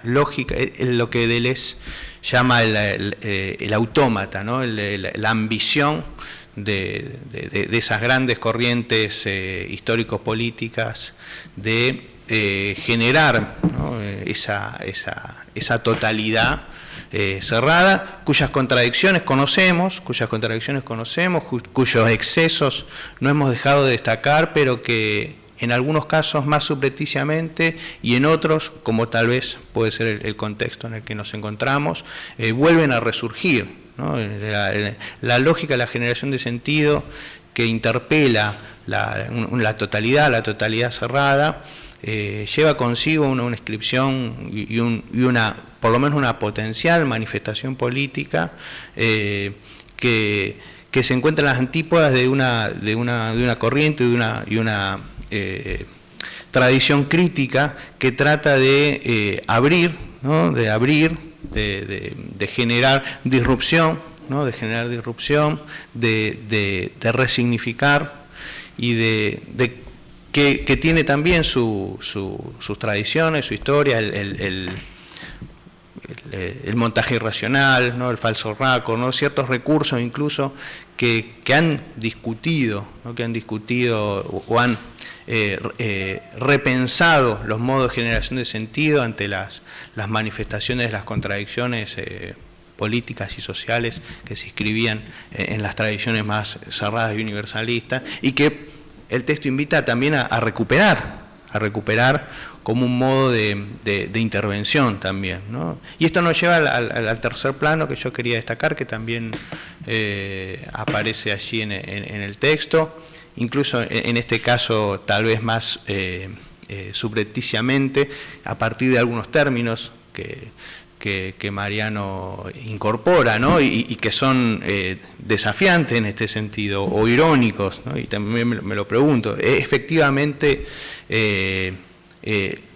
lógica, en lo que Deleuze llama el autómata, ¿no?, la ambición de esas grandes corrientes histórico-políticas de generar, ¿no?, esa totalidad cerrada, cuyas contradicciones conocemos, cuyos excesos no hemos dejado de destacar, pero que en algunos casos más subrepticiamente y en otros, como tal vez puede ser el contexto en el que nos encontramos, vuelven a resurgir, ¿no? La lógica de la generación de sentido que interpela la totalidad cerrada, lleva consigo una inscripción y una, por lo menos una potencial manifestación política que se encuentra en las antípodas de una corriente y una tradición crítica que trata de abrir, ¿no? de generar disrupción, ¿no? de resignificar y que tiene también sus tradiciones, su historia, el montaje irracional, ¿no? el falso raco, ¿no? ciertos recursos incluso que han discutido, ¿no? o han repensado los modos de generación de sentido ante las manifestaciones de las contradicciones políticas y sociales que se inscribían en las tradiciones más cerradas y universalistas, y que el texto invita también a recuperar como un modo de intervención también, ¿no? Y esto nos lleva al tercer plano que yo quería destacar, que también aparece allí en el texto, incluso en este caso tal vez más subrepticiamente, a partir de algunos términos que Mariano incorpora, ¿no? y que son desafiantes en este sentido, o irónicos, ¿no? Y también me lo pregunto, ¿es efectivamente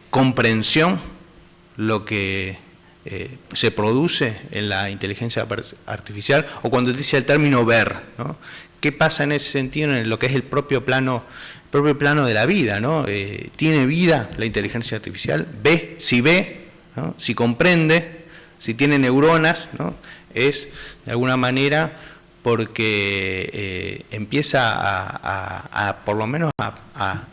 comprensión lo que se produce en la inteligencia artificial? O cuando dice el término ver, ¿no? ¿Qué pasa en ese sentido en lo que es el propio plano de la vida, ¿no? ¿Tiene vida la inteligencia artificial? Si ve, ¿no? Si comprende, si tiene neuronas, ¿no? Es de alguna manera porque empieza a por lo menos a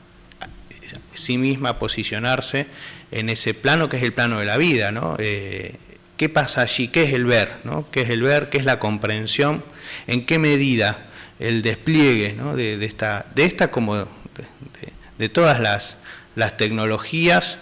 sí misma a posicionarse en ese plano que es el plano de la vida, ¿no? ¿Qué pasa allí? ¿Qué es el ver, ¿no? ¿Qué es el ver? ¿Qué es la comprensión? ¿En qué medida el despliegue, ¿no? de esta como de todas las tecnologías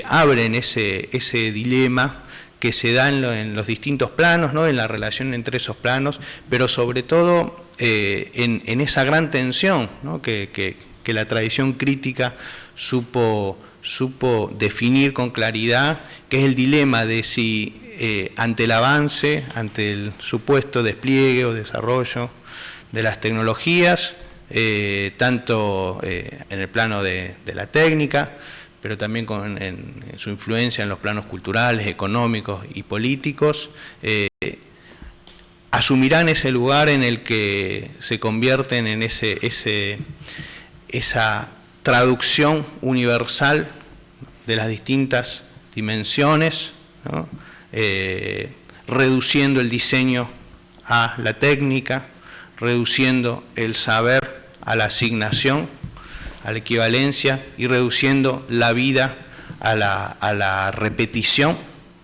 abren ese dilema que se da en los distintos planos, ¿no? En la relación entre esos planos, pero sobre todo en esa gran tensión, ¿no? que la tradición crítica supo definir con claridad, que es el dilema de si ante el avance, ante el supuesto despliegue o desarrollo de las tecnologías, tanto en el plano de la técnica, pero también en su influencia en los planos culturales, económicos y políticos, asumirán ese lugar en el que se convierten en esa traducción universal de las distintas dimensiones, ¿no? Reduciendo el diseño a la técnica, reduciendo el saber a la asignación, a la equivalencia, y reduciendo la vida a la repetición,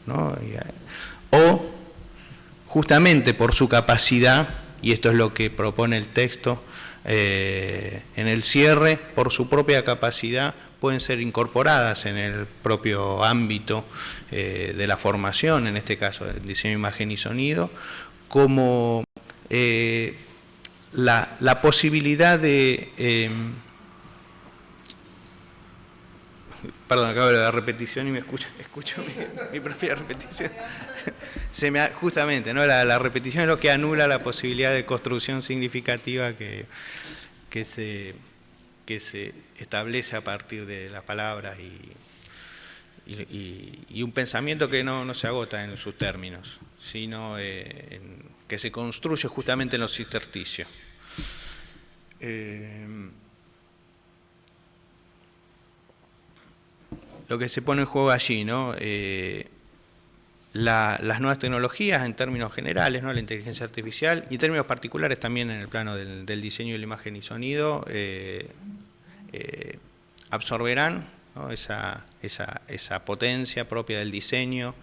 ¿no? O justamente por su capacidad, y esto es lo que propone el texto en el cierre, por su propia capacidad pueden ser incorporadas en el propio ámbito de la formación, en este caso el diseño, imagen y sonido, como la posibilidad de... perdón, acabo de la repetición y me escucho mi propia repetición. Justamente, ¿no? La repetición es lo que anula la posibilidad de construcción significativa que se establece a partir de las palabras y un pensamiento que no se agota en sus términos, sino que se construye justamente en los intersticios. Lo que se pone en juego allí, ¿no? Las nuevas tecnologías en términos generales, ¿no? La inteligencia artificial, y en términos particulares también en el plano del diseño de la imagen y sonido, absorberán, ¿no? esa potencia propia del diseño,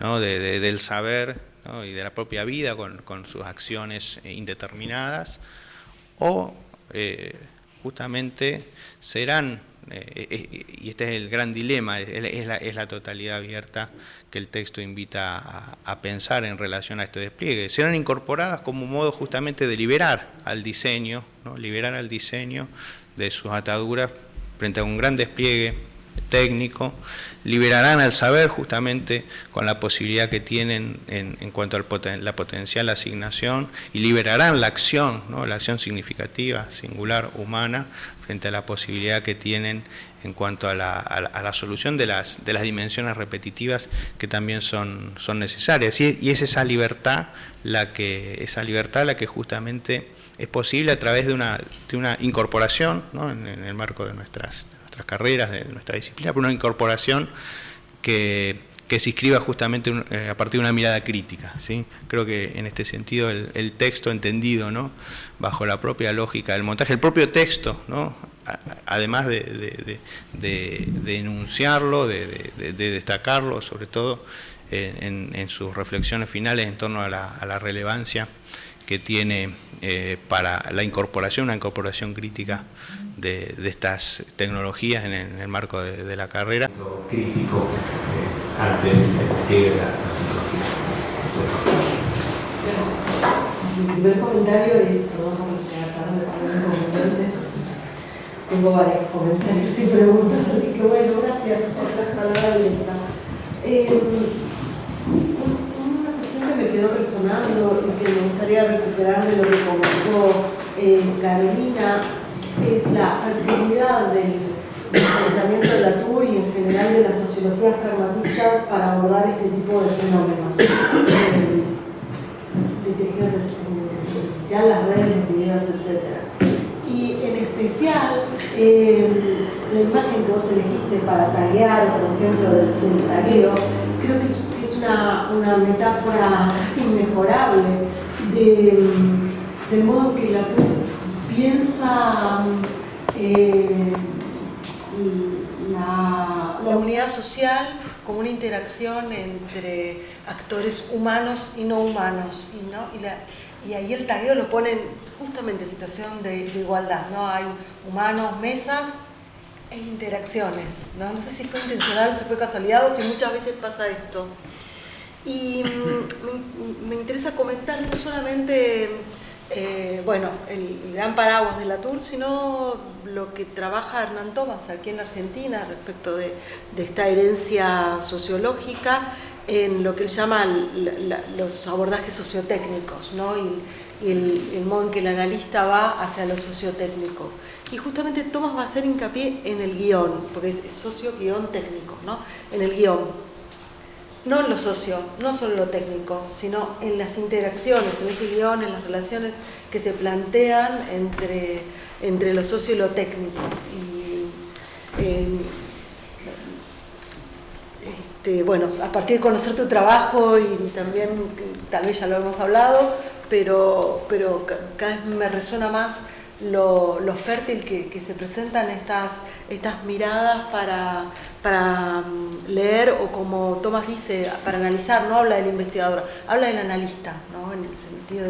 ¿no? del saber, ¿no? y de la propia vida con sus acciones indeterminadas, o justamente serán, y este es el gran dilema, es la totalidad abierta que el texto invita a pensar en relación a este despliegue. Serán incorporadas como modo justamente de liberar al diseño, ¿no? Liberar al diseño de sus ataduras frente a un gran despliegue técnico, liberarán al saber justamente con la posibilidad que tienen en cuanto a la potencial asignación, y liberarán la acción, ¿no? La acción significativa, singular, humana, frente a la posibilidad que tienen en cuanto a la solución de las dimensiones repetitivas que también son necesarias. Y es esa libertad la que justamente es posible a través de una incorporación, ¿no? en el marco de nuestras carreras, de nuestra disciplina, pero una incorporación que se inscriba justamente a partir de una mirada crítica, ¿sí? Creo que en este sentido el texto entendido, ¿no? bajo la propia lógica del montaje, el propio texto, ¿no? además de enunciarlo, de destacarlo, sobre todo en sus reflexiones finales en torno a la relevancia que tiene para una incorporación crítica de estas tecnologías en el marco de la carrera. Crítico ante el despliegue de la tecnología. Mi primer comentario es, perdón por llegar tarde, tengo varios comentarios y preguntas, así que bueno, gracias por las palabras abiertas. Una cuestión que me quedó resonando y que me gustaría recuperar de lo que comentó Carolina es la fertilidad del pensamiento de Latour y en general de las sociologías pragmatistas para abordar este tipo de fenómenos. La inteligencia artificial, las redes, los videos, etc. Y en especial, la imagen que vos elegiste para taguear, por ejemplo, del tagueo, creo que es una metáfora casi inmejorable del modo en que Latour piensa la unidad social como una interacción entre actores humanos y no humanos, y ahí el tagueo lo pone justamente en situación de igualdad, ¿no? Hay humanos, mesas e interacciones, ¿no? No sé si fue intencional o si fue casualidad o si muchas veces pasa esto. Y me interesa comentar no solamente el gran paraguas de Latour, sino lo que trabaja Hernán Thomas aquí en Argentina respecto de esta herencia sociológica en lo que él llama los abordajes sociotécnicos, ¿no? y el modo en que el analista va hacia lo sociotécnico. Y justamente Thomas va a hacer hincapié en el guión, porque es socio-guión técnico, ¿no? En el guión. No en lo socio, no solo en lo técnico, sino en las interacciones, en ese guión, en las relaciones que se plantean entre lo socio y lo técnico. Y a partir de conocer tu trabajo y también, tal vez ya lo hemos hablado, pero cada vez me resuena más lo fértil que se presentan estas miradas para leer, o como Thomas dice, para analizar. No habla del investigador, habla del analista, ¿no? En el sentido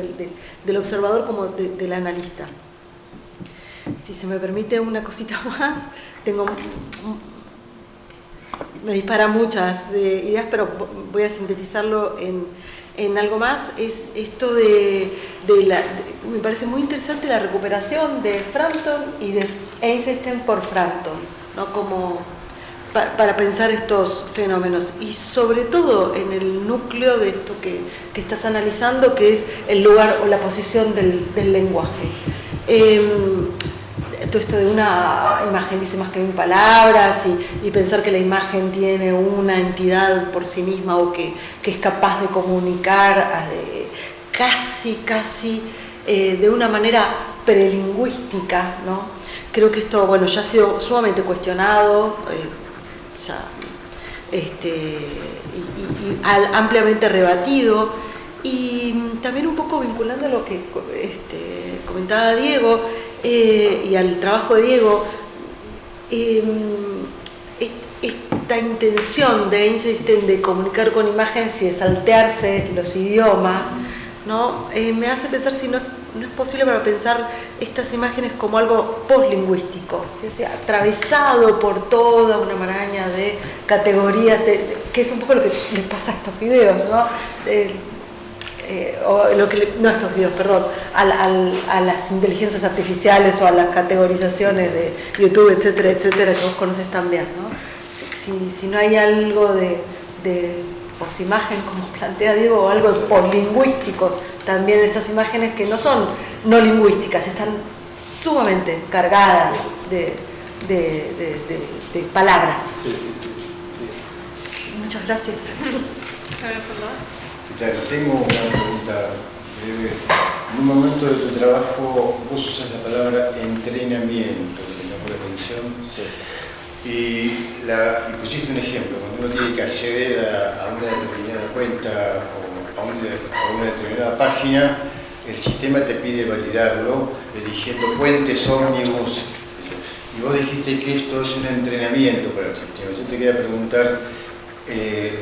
del observador como del analista. Si se me permite una cosita más, me disparan muchas ideas, pero voy a sintetizarlo en algo más. Es esto me parece muy interesante la recuperación de Frampton y de Eisenstein por Frampton, ¿no? Como para pensar estos fenómenos, y sobre todo en el núcleo de esto que estás analizando, que es el lugar o la posición del lenguaje. Todo esto de una imagen dice más que 1000 palabras, y pensar que la imagen tiene una entidad por sí misma, o que es capaz de comunicar casi de una manera prelingüística, ¿no? Creo que esto, ya ha sido sumamente cuestionado, y ampliamente rebatido, y también un poco vinculando a lo que comentaba Diego, y al trabajo de Diego, esta intención de Einstein de comunicar con imágenes y de saltearse los idiomas, ¿no? Me hace pensar si no es posible para pensar estas imágenes como algo postlingüístico, ¿sí? O sea, atravesado por toda una maraña de categorías, que es un poco lo que les pasa a estos videos, ¿no? No a estos videos, perdón, a las inteligencias artificiales o a las categorizaciones de YouTube, etcétera, etcétera, que vos conoces también, ¿no? Si no hay algo de posimagen, como plantea Diego, o algo poslingüístico también en estas imágenes que no son no lingüísticas, están sumamente cargadas de palabras. Sí. Muchas gracias. Tengo una pregunta breve. En un momento de tu trabajo vos usas la palabra entrenamiento, que me llamó la atención. Sí. Y pusiste un ejemplo, cuando uno tiene que acceder a una determinada cuenta o a una determinada página, el sistema te pide validarlo eligiendo puentes ómnibus. Y vos dijiste que esto es un entrenamiento para el sistema. Yo te quería preguntar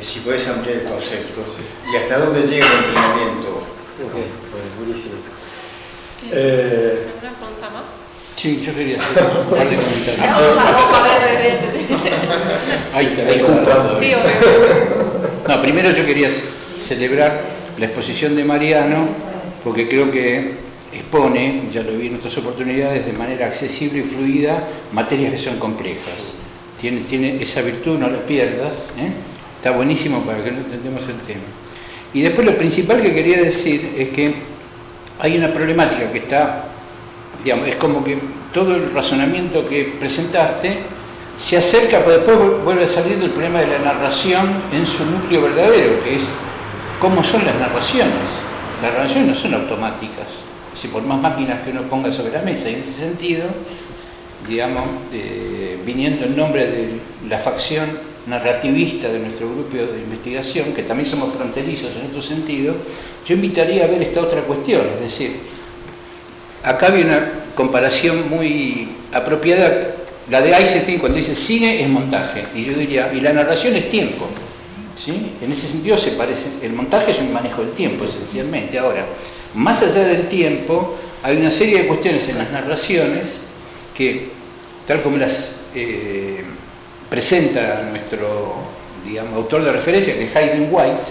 si podés ampliar el concepto y hasta dónde llega el entrenamiento. Buenísimo. ¿Alguna pregunta más? Sí, yo quería hacer un par de comentarios. Hay culpa. Sí, obvio. No, primero yo quería celebrar la exposición de Mariano, porque creo que expone, ya lo vi en otras oportunidades, de manera accesible y fluida, materias que son complejas. Tiene esa virtud, no la pierdas, ¿eh? Está buenísimo para que no entendamos el tema. Y después lo principal que quería decir es que hay una problemática que está, digamos, es como que todo el razonamiento que presentaste se acerca, pero después vuelve a salir del problema de la narración en su núcleo verdadero, que es cómo son las narraciones. Las narraciones no son automáticas, si por más máquinas que uno ponga sobre la mesa, y en ese sentido, digamos, viniendo en nombre de la facción narrativista de nuestro grupo de investigación, que también somos fronterizos en otro sentido, yo invitaría a ver esta otra cuestión, es decir, acá había una comparación muy apropiada, la de Eisenstein cuando dice cine es montaje, y yo diría, y la narración es tiempo, ¿sí? En ese sentido se parece, el montaje es un manejo del tiempo esencialmente. Ahora, más allá del tiempo, hay una serie de cuestiones en las narraciones que, tal como las presenta nuestro, digamos, autor de referencia, que es Hayden White,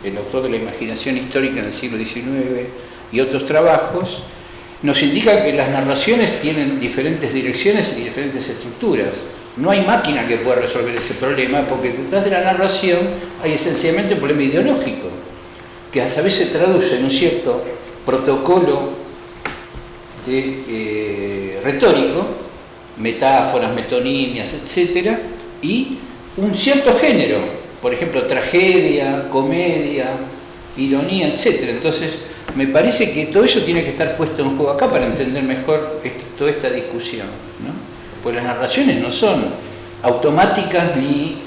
el autor de la imaginación histórica en el siglo XIX y otros trabajos, nos indica que las narraciones tienen diferentes direcciones y diferentes estructuras. No hay máquina que pueda resolver ese problema, porque detrás de la narración hay esencialmente un problema ideológico, que a veces se traduce en un cierto protocolo retórico, metáforas, metonimias, etcétera, y un cierto género, por ejemplo, tragedia, comedia, ironía, etcétera. Entonces, me parece que todo eso tiene que estar puesto en juego acá para entender mejor toda esta discusión, ¿no? Pues las narraciones no son automáticas ni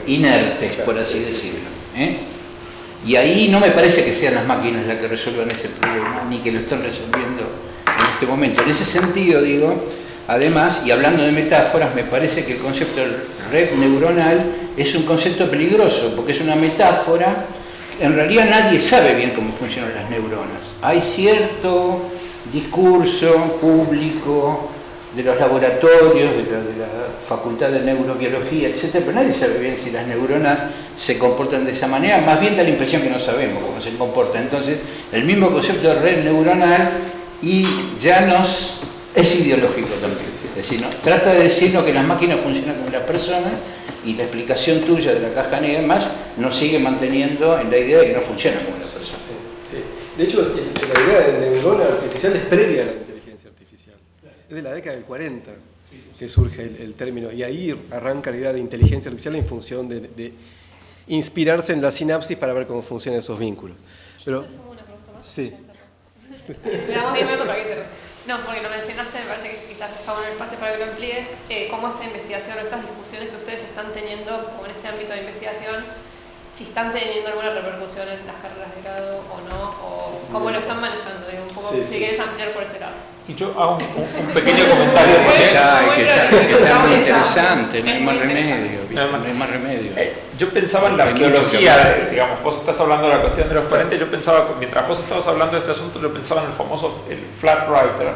inertes, por así decirlo, ¿eh? Y ahí no me parece que sean las máquinas las que resuelvan ese problema, ni que lo están resolviendo en este momento. En ese sentido, digo, además, y hablando de metáforas, me parece que el concepto de red neuronal es un concepto peligroso, porque es una metáfora. En realidad nadie sabe bien cómo funcionan las neuronas. Hay cierto discurso público de los laboratorios, de la Facultad de Neurobiología, etcétera, pero nadie sabe bien si las neuronas se comportan de esa manera, más bien da la impresión que no sabemos cómo se comportan. Entonces, el mismo concepto de red neuronal y ya es ideológico también. Es decir, ¿no? Trata de decirnos que las máquinas funcionan como las personas, y la explicación tuya de la caja negra más nos sigue manteniendo en la idea de que no funciona como las personas. Sí. De hecho, la idea de neurona artificial es previa a la inteligencia artificial. Es de la década del 40 que surge el término, y ahí arranca la idea de inteligencia artificial en función de inspirarse en la sinapsis para ver cómo funcionan esos vínculos. Pero, sí. Le damos 10 minutos para que cierres. No, porque lo mencionaste, me parece que quizás está bueno el espacio para que lo amplíes, cómo esta investigación, estas discusiones que ustedes están teniendo como en este ámbito de investigación, si están teniendo alguna repercusión en las carreras de grado o no, o cómo lo están manejando, digo, un poco, si quieres ampliar por ese lado. Y yo hago un pequeño comentario que está muy interesante, no hay más remedio, ¿viste? No hay más remedio. Yo pensaba en la arqueología, digamos, vos estás hablando de la cuestión de los parentes, yo pensaba, mientras vos estabas hablando de este asunto, yo pensaba en el famoso, el flat writer,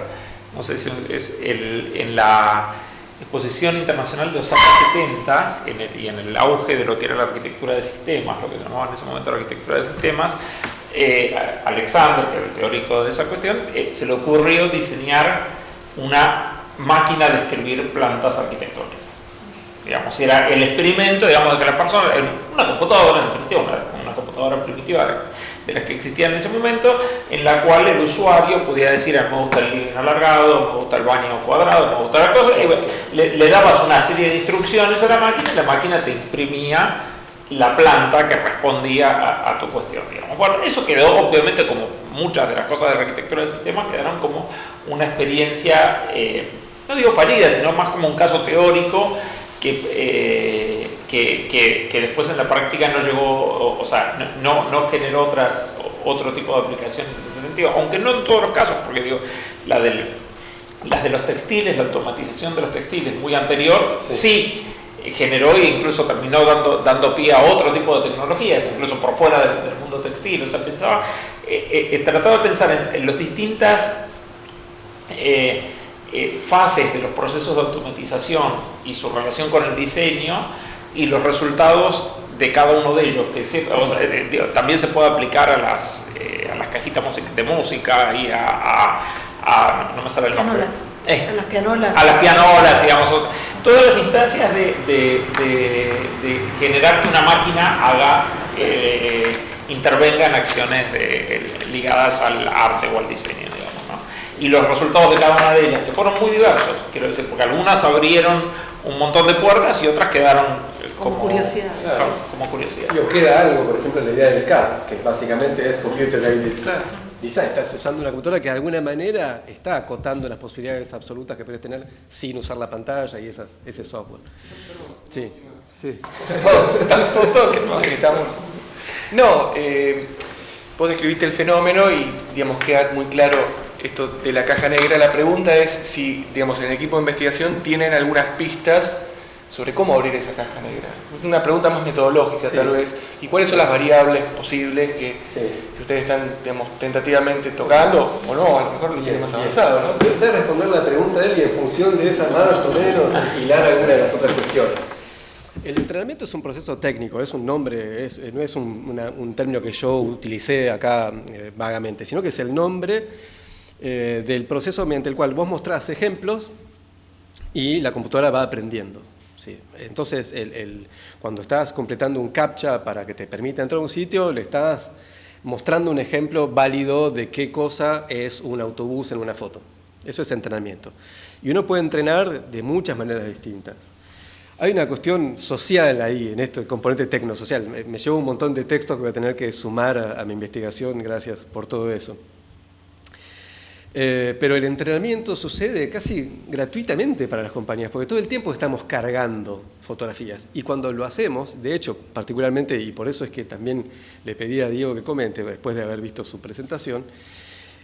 no sé si es en la Exposición Internacional de Osaka 70, y en el auge de lo que era la arquitectura de sistemas, lo que se llamaba en ese momento la arquitectura de sistemas, Alexander, que era el teórico de esa cuestión, se le ocurrió diseñar una máquina de escribir plantas arquitectónicas. Digamos, era el experimento, digamos, de que la persona, una computadora, en definitiva, una computadora primitiva de las que existían en ese momento, en la cual el usuario podía decir, me gusta el living alargado, me gusta el baño cuadrado, me gusta la cosa, y le dabas una serie de instrucciones a la máquina y la máquina te imprimía la planta que respondía a tu cuestión, digamos. Bueno, eso quedó, obviamente, como muchas de las cosas de la arquitectura del sistema, quedaron como una experiencia, no digo fallida, sino más como un caso teórico que después en la práctica no llegó, o sea, no generó otro tipo de aplicaciones en ese sentido, aunque no en todos los casos, porque digo, las de los textiles, la automatización de los textiles muy anterior, sí generó e incluso terminó dando pie a otro tipo de tecnologías, incluso por fuera del mundo textil. O sea, trataba de pensar en las distintas fases de los procesos de automatización y su relación con el diseño y los resultados de cada uno de ellos, que también se puede aplicar a las cajitas de música y no me sale el nombre. A las pianolas. A las pianolas, digamos, todas las instancias de generar que una máquina intervenga en acciones ligadas al arte o al diseño, digamos, ¿no? Y los resultados de cada una de ellas, que fueron muy diversos, quiero decir, porque algunas abrieron un montón de puertas y otras quedaron como curiosidad. Claro, como curiosidad. Sí, o queda algo, por ejemplo, la idea del CAD, que básicamente es Computer Aided Design. Estás usando una computadora que de alguna manera está acotando las posibilidades absolutas que puedes tener sin usar la pantalla y ese software. Sí. Todos que estamos. No, vos describiste el fenómeno y, digamos, queda muy claro esto de la caja negra. La pregunta es si, digamos, en el equipo de investigación tienen algunas pistas sobre cómo abrir esa caja negra. Es una pregunta más metodológica, tal vez. ¿Y cuáles son las variables posibles que ustedes están, digamos, tentativamente tocando? O no, a lo mejor lo tienen más avanzado, ¿no? Voy a responder la pregunta de él y en función de esa más o menos hilar alguna de las otras cuestiones. El entrenamiento es un proceso técnico, es un nombre, no es un término que yo utilicé acá vagamente, sino que es el nombre del proceso mediante el cual vos mostrás ejemplos y la computadora va aprendiendo. Sí. Entonces, cuando estás completando un CAPTCHA para que te permita entrar a un sitio, le estás mostrando un ejemplo válido de qué cosa es un autobús en una foto. Eso es entrenamiento. Y uno puede entrenar de muchas maneras distintas. Hay una cuestión social ahí, en esto, el componente tecnosocial. Me llevo un montón de textos que voy a tener que sumar a mi investigación, gracias por todo eso. Pero el entrenamiento sucede casi gratuitamente para las compañías, porque todo el tiempo estamos cargando fotografías. Y cuando lo hacemos, de hecho, particularmente, y por eso es que también le pedí a Diego que comente, después de haber visto su presentación,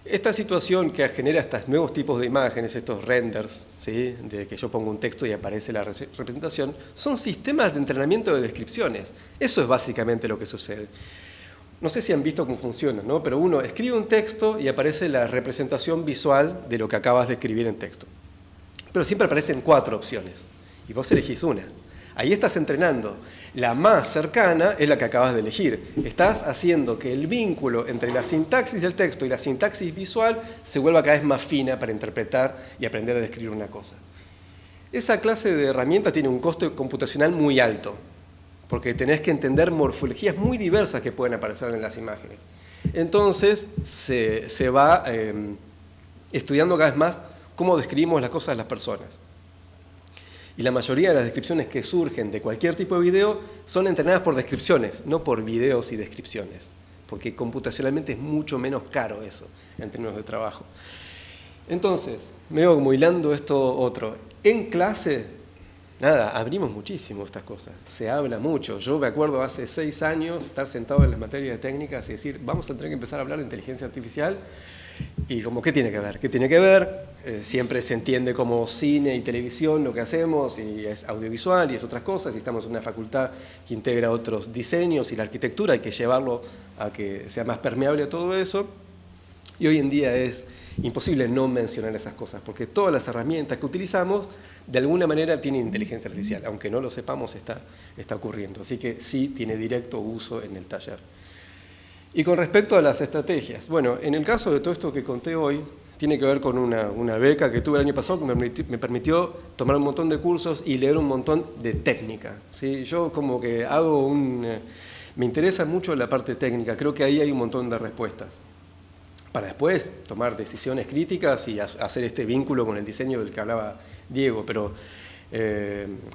esta situación que genera estos nuevos tipos de imágenes, estos renders, ¿sí?, de que yo pongo un texto y aparece la representación, son sistemas de entrenamiento de descripciones. Eso es básicamente lo que sucede. No sé si han visto cómo funciona, ¿no? Pero uno escribe un texto y aparece la representación visual de lo que acabas de escribir en texto. Pero siempre aparecen 4 opciones y vos elegís una. Ahí estás entrenando. La más cercana es la que acabas de elegir. Estás haciendo que el vínculo entre la sintaxis del texto y la sintaxis visual se vuelva cada vez más fina para interpretar y aprender a describir una cosa. Esa clase de herramienta tiene un costo computacional muy alto, porque tenés que entender morfologías muy diversas que pueden aparecer en las imágenes. Entonces se va estudiando cada vez más cómo describimos las cosas de las personas. Y la mayoría de las descripciones que surgen de cualquier tipo de video son entrenadas por descripciones, no por videos y descripciones, porque computacionalmente es mucho menos caro eso en términos de trabajo. Entonces, me veo como hilando esto otro. En clase, nada, abrimos muchísimo estas cosas, se habla mucho. Yo me acuerdo hace 6 años estar sentado en las materias de técnicas y decir, vamos a tener que empezar a hablar de inteligencia artificial, y como, ¿qué tiene que ver? ¿Qué tiene que ver? Siempre se entiende como cine y televisión lo que hacemos, y es audiovisual y es otras cosas, y estamos en una facultad que integra otros diseños, y la arquitectura hay que llevarlo a que sea más permeable a todo eso, y hoy en día es imposible no mencionar esas cosas, porque todas las herramientas que utilizamos de alguna manera tienen inteligencia artificial, aunque no lo sepamos, está ocurriendo, así que sí tiene directo uso en el taller. Y con respecto a las estrategias, bueno, en el caso de todo esto que conté hoy, tiene que ver con una beca que tuve el año pasado que me permitió tomar un montón de cursos y leer un montón de técnica, ¿sí? Yo como que me interesa mucho la parte técnica, creo que ahí hay un montón de respuestas, para después tomar decisiones críticas y hacer este vínculo con el diseño del que hablaba Diego, pero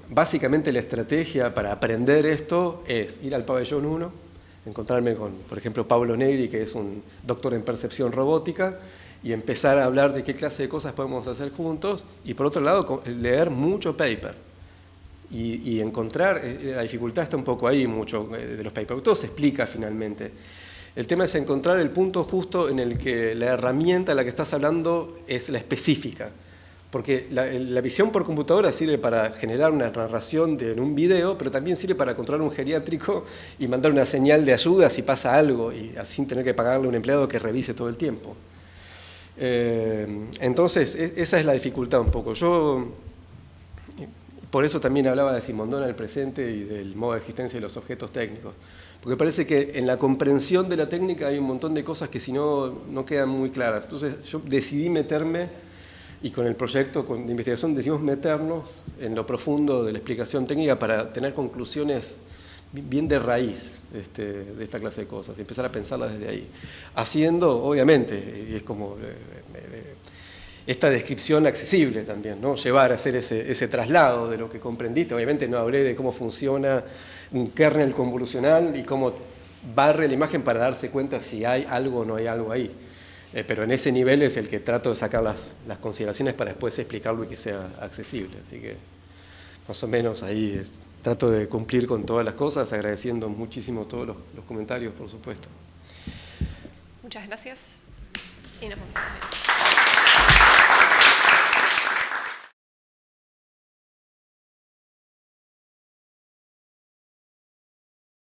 básicamente la estrategia para aprender esto es ir al pabellón 1, encontrarme con, por ejemplo, Pablo Negri, que es un doctor en percepción robótica, y empezar a hablar de qué clase de cosas podemos hacer juntos, y por otro lado, leer mucho paper, y encontrar, la dificultad está un poco ahí, mucho de los papers, todo se explica finalmente. El tema es encontrar el punto justo en el que la herramienta a la que estás hablando es la específica. Porque la visión por computadora sirve para generar una narración en un video, pero también sirve para controlar un geriátrico y mandar una señal de ayuda si pasa algo, y sin tener que pagarle a un empleado que revise todo el tiempo. Entonces, esa es la dificultad un poco. Yo, por eso también hablaba de Simondon al presente y del modo de existencia de los objetos técnicos. Porque parece que en la comprensión de la técnica hay un montón de cosas que si no, no quedan muy claras. Entonces, yo decidí meterme. Y con el proyecto de investigación decidimos meternos en lo profundo de la explicación técnica para tener conclusiones bien de raíz de esta clase de cosas y empezar a pensarlas desde ahí. Haciendo, obviamente, y es como esta descripción accesible también, ¿no? Llevar a hacer ese traslado de lo que comprendiste. Obviamente no hablé de cómo funciona un kernel convolucional y cómo barre la imagen para darse cuenta si hay algo o no hay algo ahí. Pero en ese nivel es el que trato de sacar las consideraciones para después explicarlo y que sea accesible. Así que más o menos ahí trato de cumplir con todas las cosas, agradeciendo muchísimo todos los comentarios, por supuesto. Muchas gracias y nos vemos.